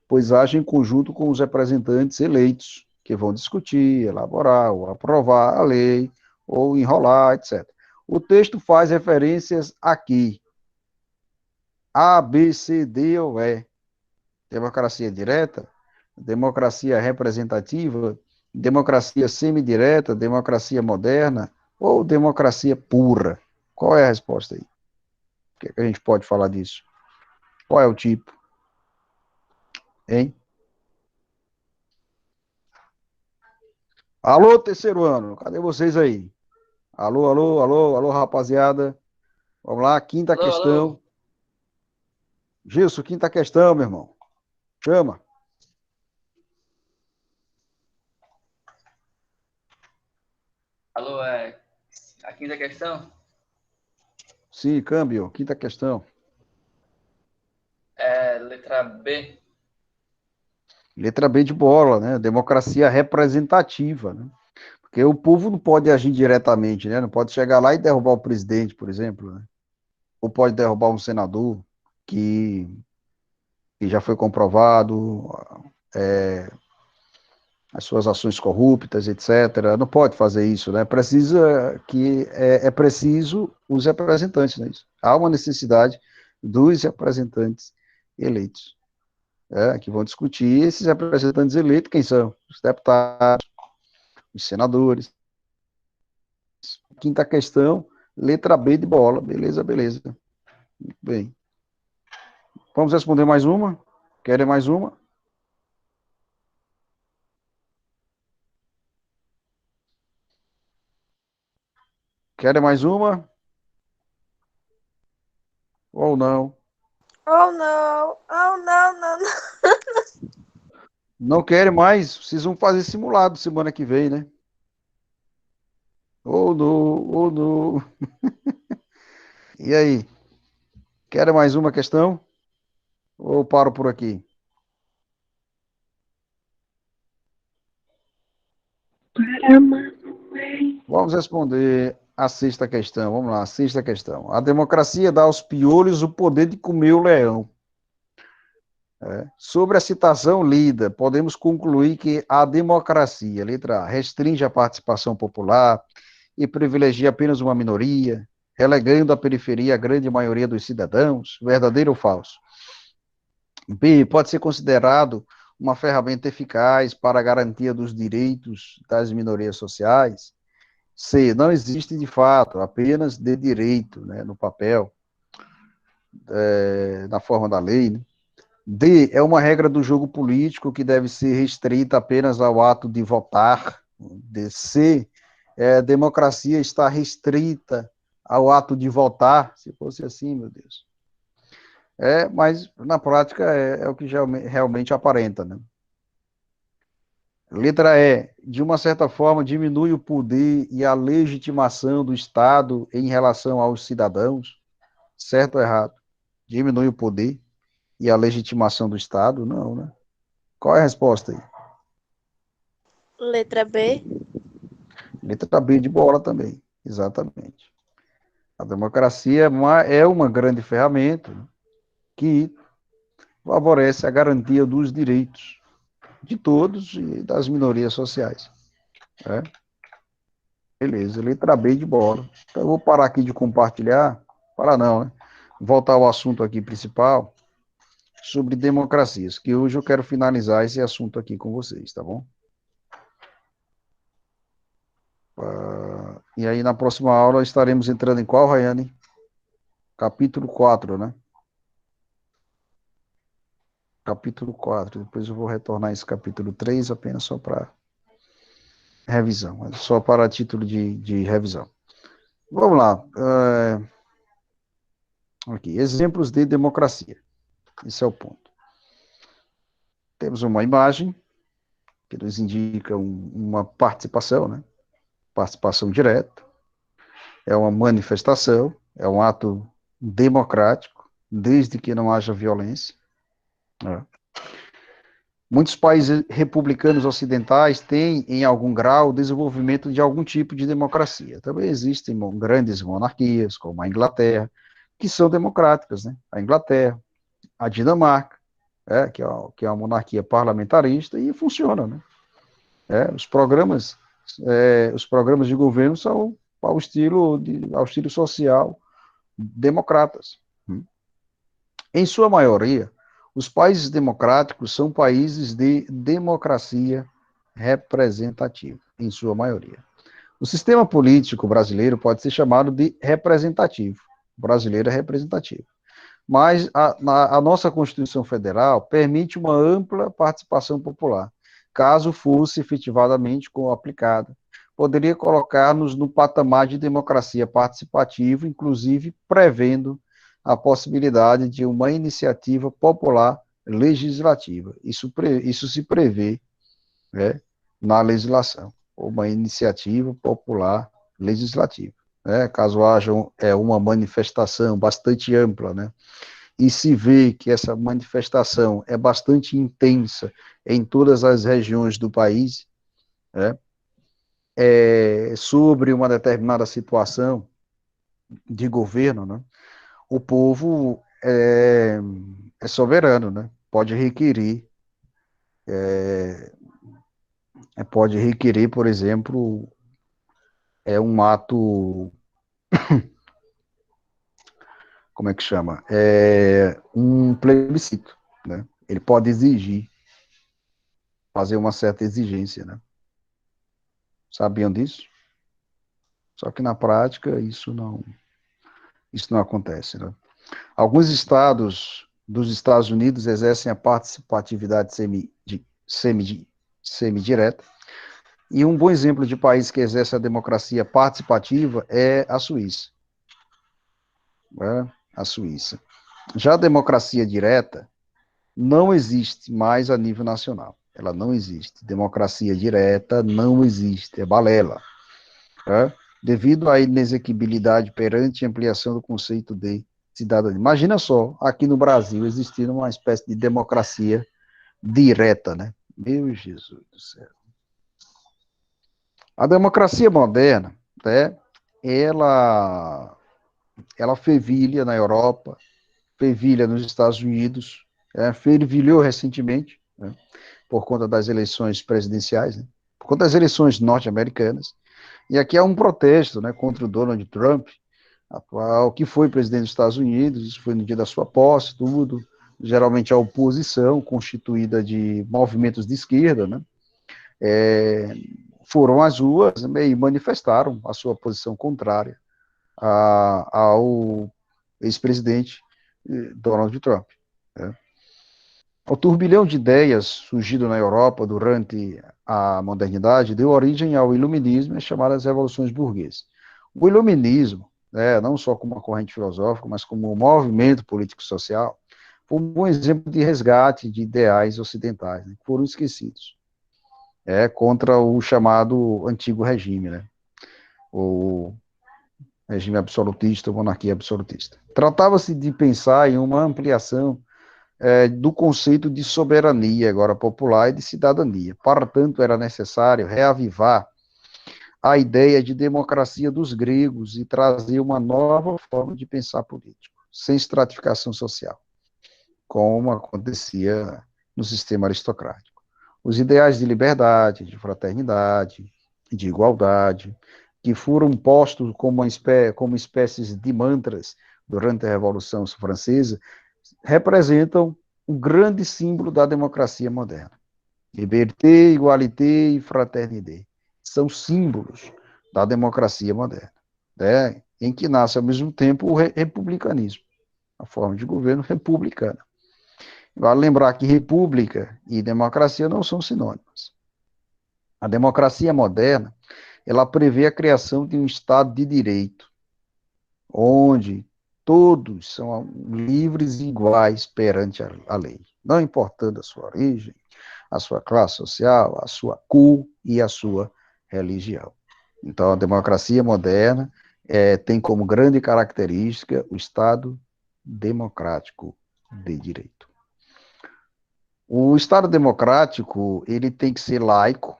pois age em conjunto com os representantes eleitos, que vão discutir, elaborar ou aprovar a lei, ou enrolar, etc. O texto faz referências aqui, A, B, C, D ou E. Democracia direta, democracia representativa, democracia semidireta, democracia moderna ou democracia pura. Qual é a resposta aí? O que é que a gente pode falar disso? Qual é o tipo? Hein? Alô, terceiro ano, cadê vocês aí? Alô, alô, alô, alô, rapaziada. Vamos lá, quinta Alô, alô. questão. Gilson, quinta questão, meu irmão. Chama. Alô, a quinta questão? Sim, câmbio, quinta questão. Letra B. Letra B de bola, né? Democracia representativa, né? Porque o povo não pode agir diretamente, né? Não pode chegar lá e derrubar o presidente, por exemplo, né? Ou pode derrubar um senador que, que já foi comprovado, as suas ações corruptas, etc. Não pode fazer isso, né? É preciso os representantes, né? Há uma necessidade dos representantes eleitos, que vão discutir esses representantes eleitos, quem são? Os deputados, os senadores. Quinta questão, letra B de bola, beleza, beleza. Muito bem. Vamos responder mais uma? Querem mais uma? Querem mais uma? Ou não? Oh, não. Oh, não, não, não. Não querem mais? Vocês vão fazer simulado semana que vem, né? Ou não, ou não. E aí? Querem mais uma questão? Ou paro por aqui? Para, Manoel. Vamos responder a sexta questão. Vamos lá, a sexta questão. A democracia dá aos piolhos o poder de comer o leão. Sobre a citação lida, podemos concluir que a democracia, letra A, restringe a participação popular e privilegia apenas uma minoria, relegando à periferia a grande maioria dos cidadãos, verdadeiro ou falso? B, pode ser considerado uma ferramenta eficaz para a garantia dos direitos das minorias sociais. C, não existe de fato, apenas de direito, né, no papel, na forma da lei, né? D, é uma regra do jogo político que deve ser restrita apenas ao ato de votar. D, C, democracia está restrita ao ato de votar. Se fosse assim, meu Deus. Mas na prática é o que realmente aparenta, né? Letra E, de uma certa forma, diminui o poder e a legitimação do Estado em relação aos cidadãos. Certo ou errado? Diminui o poder e a legitimação do Estado? Não, né? Qual é a resposta aí? Letra B. Letra B de bola também, exatamente. A democracia é uma grande ferramenta que favorece a garantia dos direitos de todos e das minorias sociais. Né? Beleza, letra B de bola. Então eu vou parar aqui de compartilhar, parar não, né? Voltar ao assunto aqui principal, sobre democracias, que hoje eu quero finalizar esse assunto aqui com vocês, tá bom? E aí, na próxima aula, estaremos entrando em qual, Rayane? Capítulo 4, né? Capítulo 4. Depois eu vou retornar esse capítulo 3 apenas só para revisão, só para título de revisão. Vamos lá. Aqui, exemplos de democracia. Esse é o ponto. Temos uma imagem que nos indica uma participação, né? Participação direta. É uma manifestação, é um ato democrático, desde que não haja violência. Né? Muitos países republicanos ocidentais têm, em algum grau, o desenvolvimento de algum tipo de democracia. Também existem grandes monarquias, como a Inglaterra, que são democráticas, né? A Inglaterra, a Dinamarca, que é uma monarquia parlamentarista e funciona, né? Os programas de governo são ao estilo social democratas. Em sua maioria, os países democráticos são países de democracia representativa, em sua maioria. O sistema político brasileiro pode ser chamado de representativo. O brasileiro é representativo. Mas a nossa Constituição Federal permite uma ampla participação popular. Caso fosse efetivadamente aplicada, poderia colocar-nos no patamar de democracia participativa, inclusive prevendo a possibilidade de uma iniciativa popular legislativa. Isso se prevê, né, na legislação, uma iniciativa popular legislativa. Caso haja uma manifestação bastante ampla, né? e se vê que essa manifestação é bastante intensa em todas as regiões do país, né, sobre uma determinada situação de governo, né, o povo é soberano, né, pode requerer, por exemplo, um ato, como é que chama? Um plebiscito, né? Ele pode exigir, fazer uma certa exigência, né? Sabiam disso? Só que na prática isso não acontece, né? Alguns estados dos Estados Unidos exercem a participatividade semidireta, e um bom exemplo de país que exerce a democracia participativa é a Suíça, né? A Suíça. Já a democracia direta não existe mais a nível nacional. Ela não existe. Democracia direta não existe, é balela, né? Devido à inexequibilidade perante a ampliação do conceito de cidadania. Imagina só, aqui no Brasil, existindo uma espécie de democracia direta, né? Meu Jesus do céu. A democracia moderna, né, ela, ela fervilha na Europa, fervilha nos Estados Unidos, fervilhou recentemente, né, por conta das eleições presidenciais, né, por conta das eleições norte-americanas. E aqui há um protesto, né, contra o Donald Trump, o que foi presidente dos Estados Unidos. Isso foi no dia da sua posse, tudo. Geralmente a oposição, constituída de movimentos de esquerda, né, foram às ruas, né, e manifestaram a sua posição contrária ao ex-presidente Donald Trump, né. O turbilhão de ideias surgido na Europa durante a modernidade deu origem ao iluminismo e às chamadas revoluções burguesas. O iluminismo, né, não só como uma corrente filosófica, mas como um movimento político-social, foi um bom exemplo de resgate de ideais ocidentais, né, que foram esquecidos, contra o chamado antigo regime, né, o regime absolutista, monarquia absolutista. Tratava-se de pensar em uma ampliação do conceito de soberania, agora popular, e de cidadania. Para tanto, era necessário reavivar a ideia de democracia dos gregos e trazer uma nova forma de pensar político, sem estratificação social, como acontecia no sistema aristocrático. Os ideais de liberdade, de fraternidade, de igualdade, que foram postos como espécies de mantras durante a Revolução Francesa, representam um grande símbolo da democracia moderna. Liberté, igualité e fraternité são símbolos da democracia moderna, né, em que nasce ao mesmo tempo o republicanismo, a forma de governo republicana. Vale lembrar que república e democracia não são sinônimos. A democracia moderna, ela prevê a criação de um Estado de direito, onde todos são livres e iguais perante a lei, não importando a sua origem, a sua classe social, a sua cor e a sua religião. Então, a democracia moderna tem como grande característica o Estado democrático de direito. O Estado democrático, ele tem que ser laico.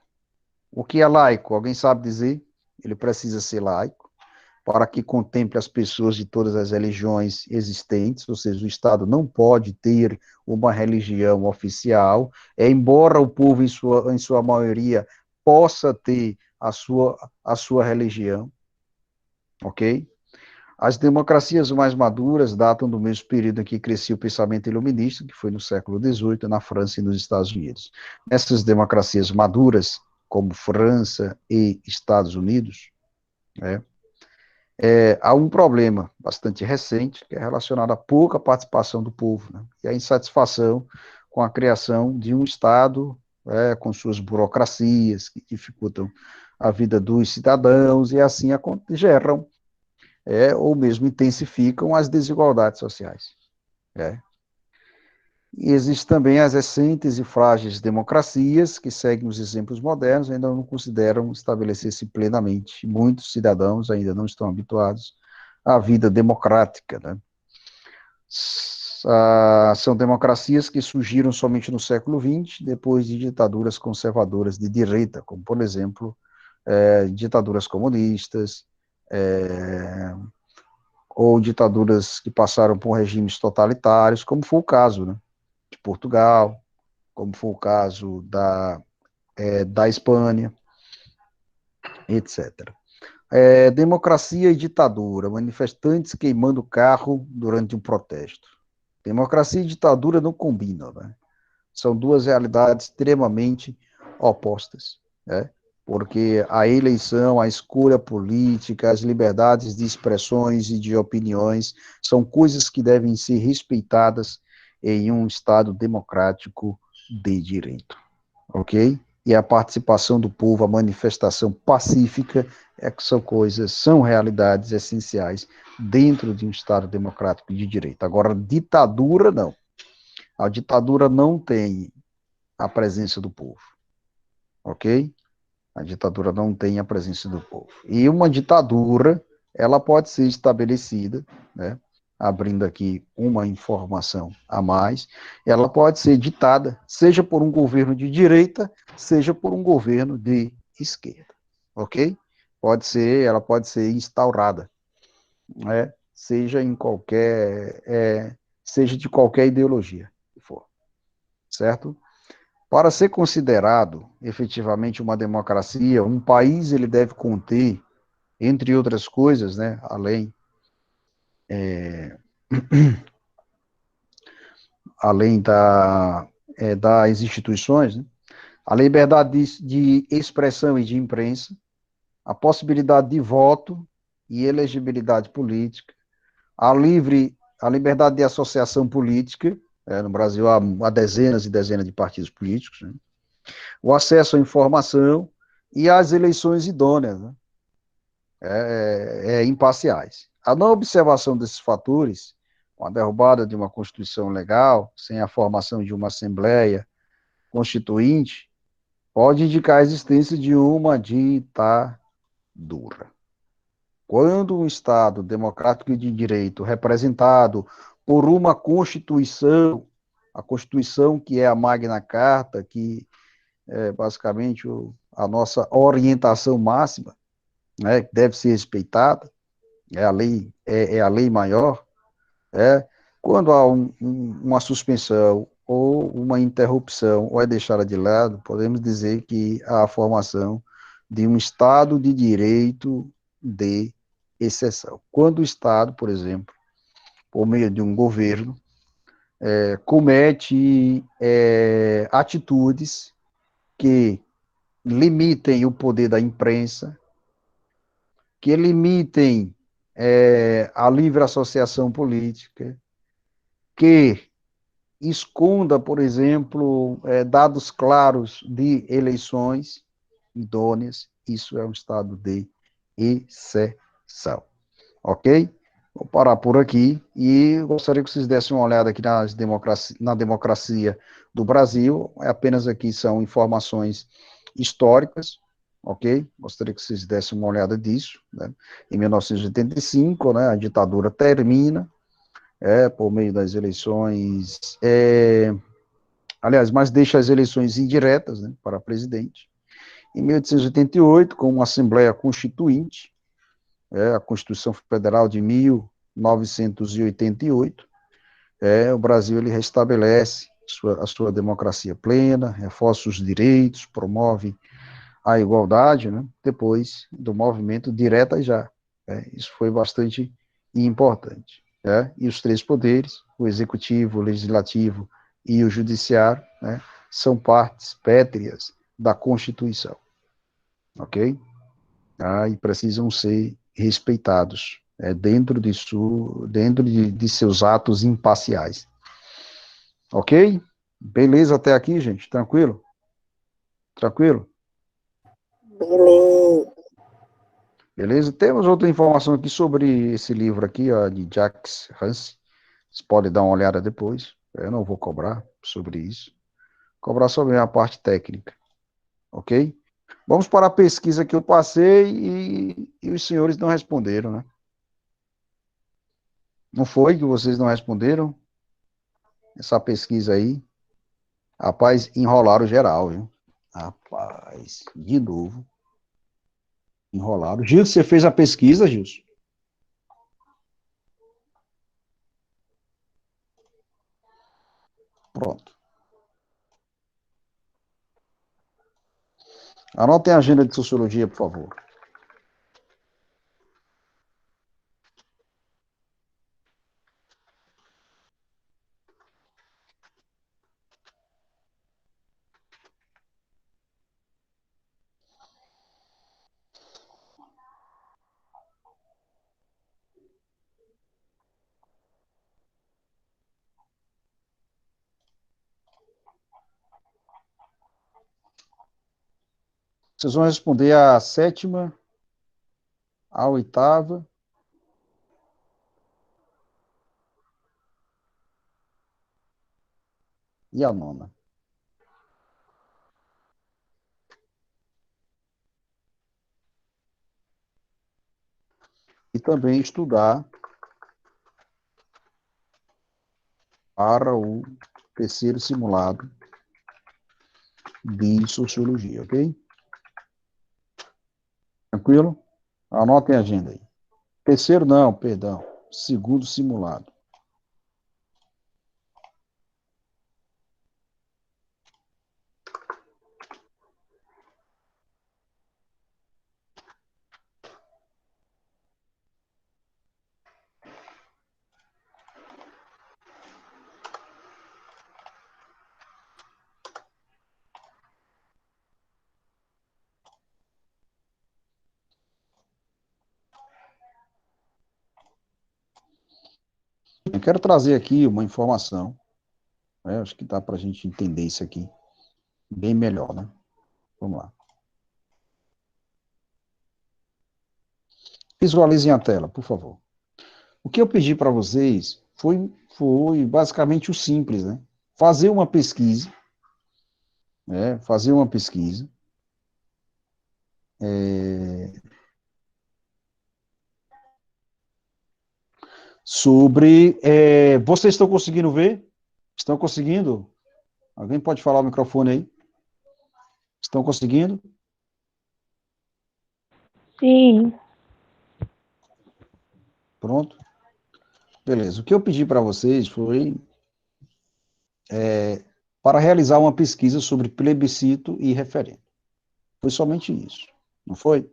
O que é laico? Alguém sabe dizer? Ele precisa ser laico, para que contemple as pessoas de todas as religiões existentes, ou seja, o Estado não pode ter uma religião oficial, embora o povo, em sua maioria, possa ter a sua religião, ok? As democracias mais maduras datam do mesmo período em que crescia o pensamento iluminista, que foi no século XVIII, na França e nos Estados Unidos. Nessas democracias maduras, como França e Estados Unidos, né, há um problema bastante recente, que é relacionado à pouca participação do povo, né, e a insatisfação com a criação de um Estado com suas burocracias, que dificultam a vida dos cidadãos, e assim geram ou mesmo intensificam as desigualdades sociais. E existem também as recentes e frágeis democracias, que seguem os exemplos modernos, ainda não consideram estabelecer-se plenamente. Muitos cidadãos ainda não estão habituados à vida democrática, né? São democracias que surgiram somente no século XX, depois de ditaduras conservadoras de direita, como, por exemplo, ditaduras comunistas, é, ou ditaduras que passaram por regimes totalitários, como foi o caso, né, de Portugal, como foi o caso da Espanha, etc. Democracia e ditadura, manifestantes queimando carro durante um protesto. Democracia e ditadura não combinam, né? São duas realidades extremamente opostas, né? Porque a eleição, a escolha política, as liberdades de expressões e de opiniões são coisas que devem ser respeitadas em um Estado democrático de direito, ok? E a participação do povo, a manifestação pacífica, são realidades essenciais dentro de um Estado democrático de direito. Agora, ditadura, não. A ditadura não tem a presença do povo, ok? A ditadura não tem a presença do povo. E uma ditadura, ela pode ser estabelecida, né? Abrindo aqui uma informação a mais, ela pode ser ditada, seja por um governo de direita, seja por um governo de esquerda, ok? Ela pode ser instaurada, né? Seja de qualquer ideologia que for, certo? Para ser considerado efetivamente uma democracia, um país ele deve conter, entre outras coisas, né, além das instituições, né, a liberdade de expressão e de imprensa, a possibilidade de voto e elegibilidade política, a liberdade de associação política, no Brasil há dezenas e dezenas de partidos políticos, né, o acesso à informação e as eleições idôneas, né, imparciais. A não observação desses fatores, com a derrubada de uma Constituição legal, sem a formação de uma Assembleia Constituinte, pode indicar a existência de uma ditadura. Quando um Estado democrático e de direito, representado por uma Constituição, a Constituição que é a Magna Carta, que é basicamente a nossa orientação máxima, né, que deve ser respeitada, é a lei maior, quando há uma suspensão ou uma interrupção ou é deixada de lado, podemos dizer que há a formação de um Estado de direito de exceção. Quando o Estado, por exemplo, por meio de um governo, comete atitudes que limitem o poder da imprensa, que limitem a livre associação política, que esconda, por exemplo, dados claros de eleições idôneas, isso é um estado de exceção, ok? Vou parar por aqui e gostaria que vocês dessem uma olhada aqui na democracia do Brasil, apenas aqui são informações históricas, ok? Gostaria que vocês dessem uma olhada disso, né? Em 1985, né, a ditadura termina, por meio das eleições, aliás, mas deixa as eleições indiretas, né, para presidente. Em 1888, com uma Assembleia Constituinte, a Constituição Federal de 1988, o Brasil ele restabelece a sua democracia plena, reforça os direitos, promove a igualdade, né, depois do movimento Direta Já. Isso foi bastante importante. E os três poderes, o executivo, o legislativo e o judiciário, né, são partes pétreas da Constituição, ok? E precisam ser respeitados dentro de seus atos imparciais, ok? Beleza até aqui, gente? Tranquilo? Tranquilo? Beleza. Beleza? Temos outra informação aqui sobre esse livro aqui, ó, de Jacques Hans. Vocês podem dar uma olhada depois. Eu não vou cobrar sobre isso. Cobrar sobre a parte técnica. Ok? Vamos para a pesquisa que eu passei e os senhores não responderam, né? Não foi que vocês não responderam? essa pesquisa aí, rapaz, enrolaram geral, viu? Rapaz, de novo, enrolaram. Gilson, você fez a pesquisa, Gilson? Pronto. Anotem a agenda de sociologia, por favor. Vocês vão responder a sétima, a oitava e a nona. E também estudar para o terceiro simulado de sociologia, ok? Tranquilo? Anotem a agenda aí. Terceiro não, perdão. Segundo simulado. Eu quero trazer aqui uma informação, né? Acho que dá para a gente entender isso aqui bem melhor, né? Vamos lá. Visualizem a tela, por favor. O que eu pedi para vocês foi basicamente o simples, né? Fazer uma pesquisa, né? Fazer uma pesquisa sobre. Vocês estão conseguindo ver? Estão conseguindo? Alguém pode falar o microfone aí? Estão conseguindo? Sim. Pronto? Beleza. O que eu pedi para vocês foi para realizar uma pesquisa sobre plebiscito e referendo. Foi somente isso. Não foi?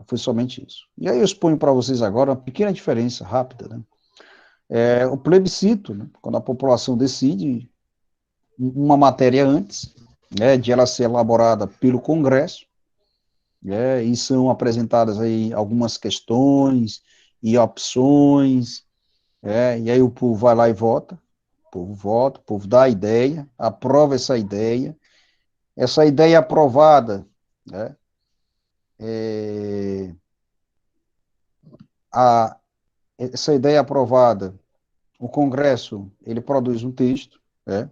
Foi somente isso. E aí eu exponho para vocês agora uma pequena diferença rápida, né? O plebiscito, né, quando a população decide uma matéria antes, né, de ela ser elaborada pelo Congresso, né, e são apresentadas aí algumas questões e opções, e aí o povo vai lá e vota, o povo vota, o povo dá a ideia, aprova essa ideia aprovada, né, é, a, essa ideia aprovada, o Congresso, ele produz um texto, né,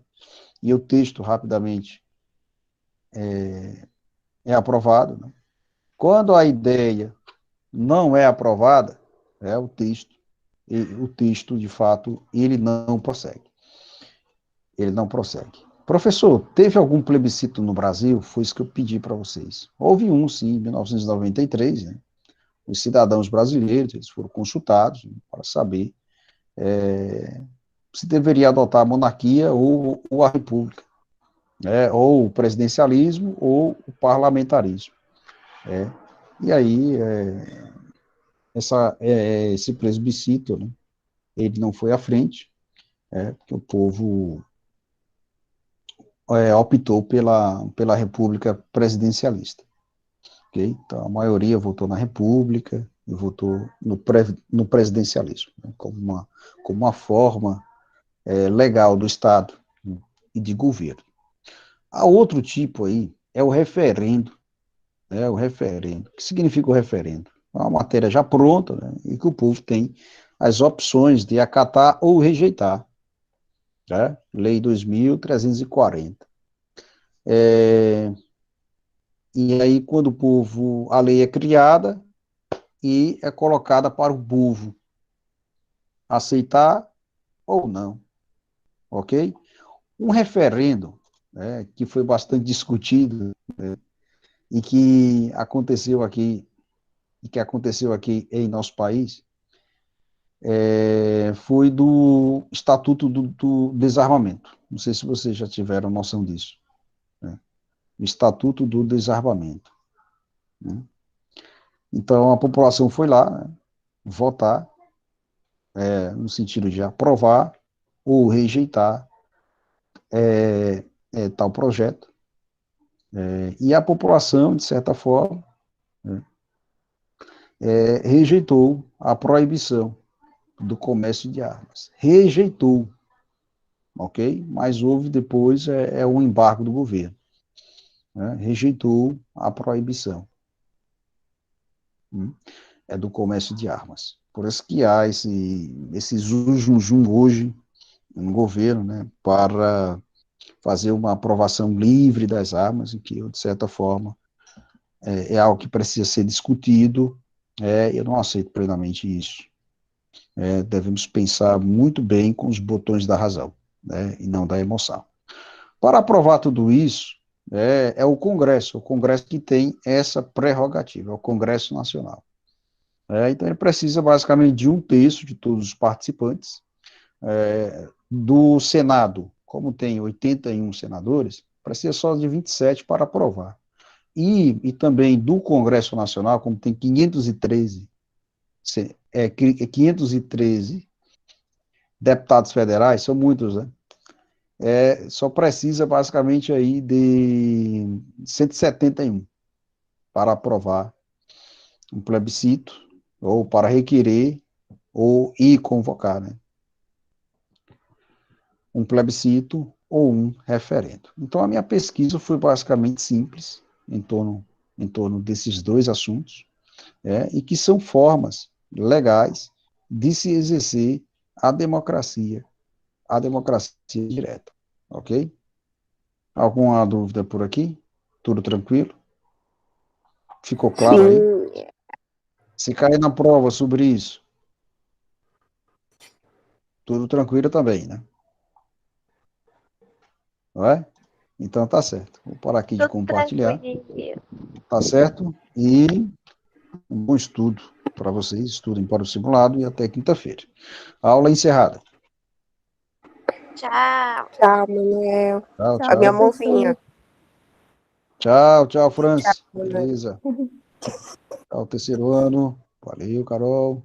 e o texto rapidamente é aprovado, né. Quando a ideia não é aprovada, o texto, o texto, de fato, ele não prossegue. Ele não prossegue. Professor, teve algum plebiscito no Brasil? Foi isso que eu pedi para vocês. Houve um, sim, em 1993, né? Os cidadãos brasileiros, eles foram consultados, né, para saber se deveria adotar a monarquia ou a república, né? Ou o presidencialismo ou o parlamentarismo. E aí, esse plebiscito, né, ele não foi à frente, porque o povo optou pela república presidencialista. Okay? Então, a maioria votou na república e votou no presidencialismo, né, como uma forma legal do Estado, né, e de governo. Há outro tipo aí, é o referendo. O referendo. O que significa o referendo? É uma matéria já pronta, né, e que o povo tem as opções de acatar ou rejeitar. Né? Lei 2.340. E aí, quando a lei é criada e é colocada para o povo aceitar ou não. ok? Um referendo, né, que foi bastante discutido, né, e que aconteceu aqui em nosso país, foi do Estatuto do Desarmamento. Não sei se vocês já tiveram noção disso, né? O Estatuto do Desarmamento, né? Então, a população foi lá, né, votar, no sentido de aprovar ou rejeitar tal projeto. E a população, de certa forma, né, rejeitou a proibição do comércio de armas. Rejeitou, ok? Mas houve depois um embargo do governo, né? Rejeitou a proibição, né, do comércio de armas. Por isso que há esse zum hoje no governo, né, para fazer uma aprovação livre das armas, e que, de certa forma, algo que precisa ser discutido. Eu não aceito plenamente isso. Devemos pensar muito bem com os botões da razão, né, e não da emoção. Para aprovar tudo isso, é o Congresso que tem essa prerrogativa, é o Congresso Nacional. Então, ele precisa basicamente de um terço de todos os participantes. Do Senado, como tem 81 senadores, precisa só de 27 para aprovar. E também do Congresso Nacional, como tem 513 deputados federais, são muitos, né? Só precisa basicamente aí de 171 para aprovar um plebiscito, ou para requerer, ou ir convocar, né, um plebiscito ou um referendo. Então, a minha pesquisa foi basicamente simples, em torno desses dois assuntos, e que são formas legais de se exercer a democracia direta, ok? Alguma dúvida por aqui? Tudo tranquilo? Ficou claro aí? Sim, Se cair na prova sobre isso, tudo tranquilo também, né? Não é? Então tá certo. Vou parar aqui de Tudo compartilhar, tranquilo. tá certo? E um bom estudo para vocês, estudem para o simulado e até quinta-feira. Aula encerrada. Tchau. tchau, Manuel. Tchau, A minha tchau. mãozinha. Tchau, tchau, Tchau, Franz. Manuel. Beleza. Tchau, terceiro ano. Valeu, Carol.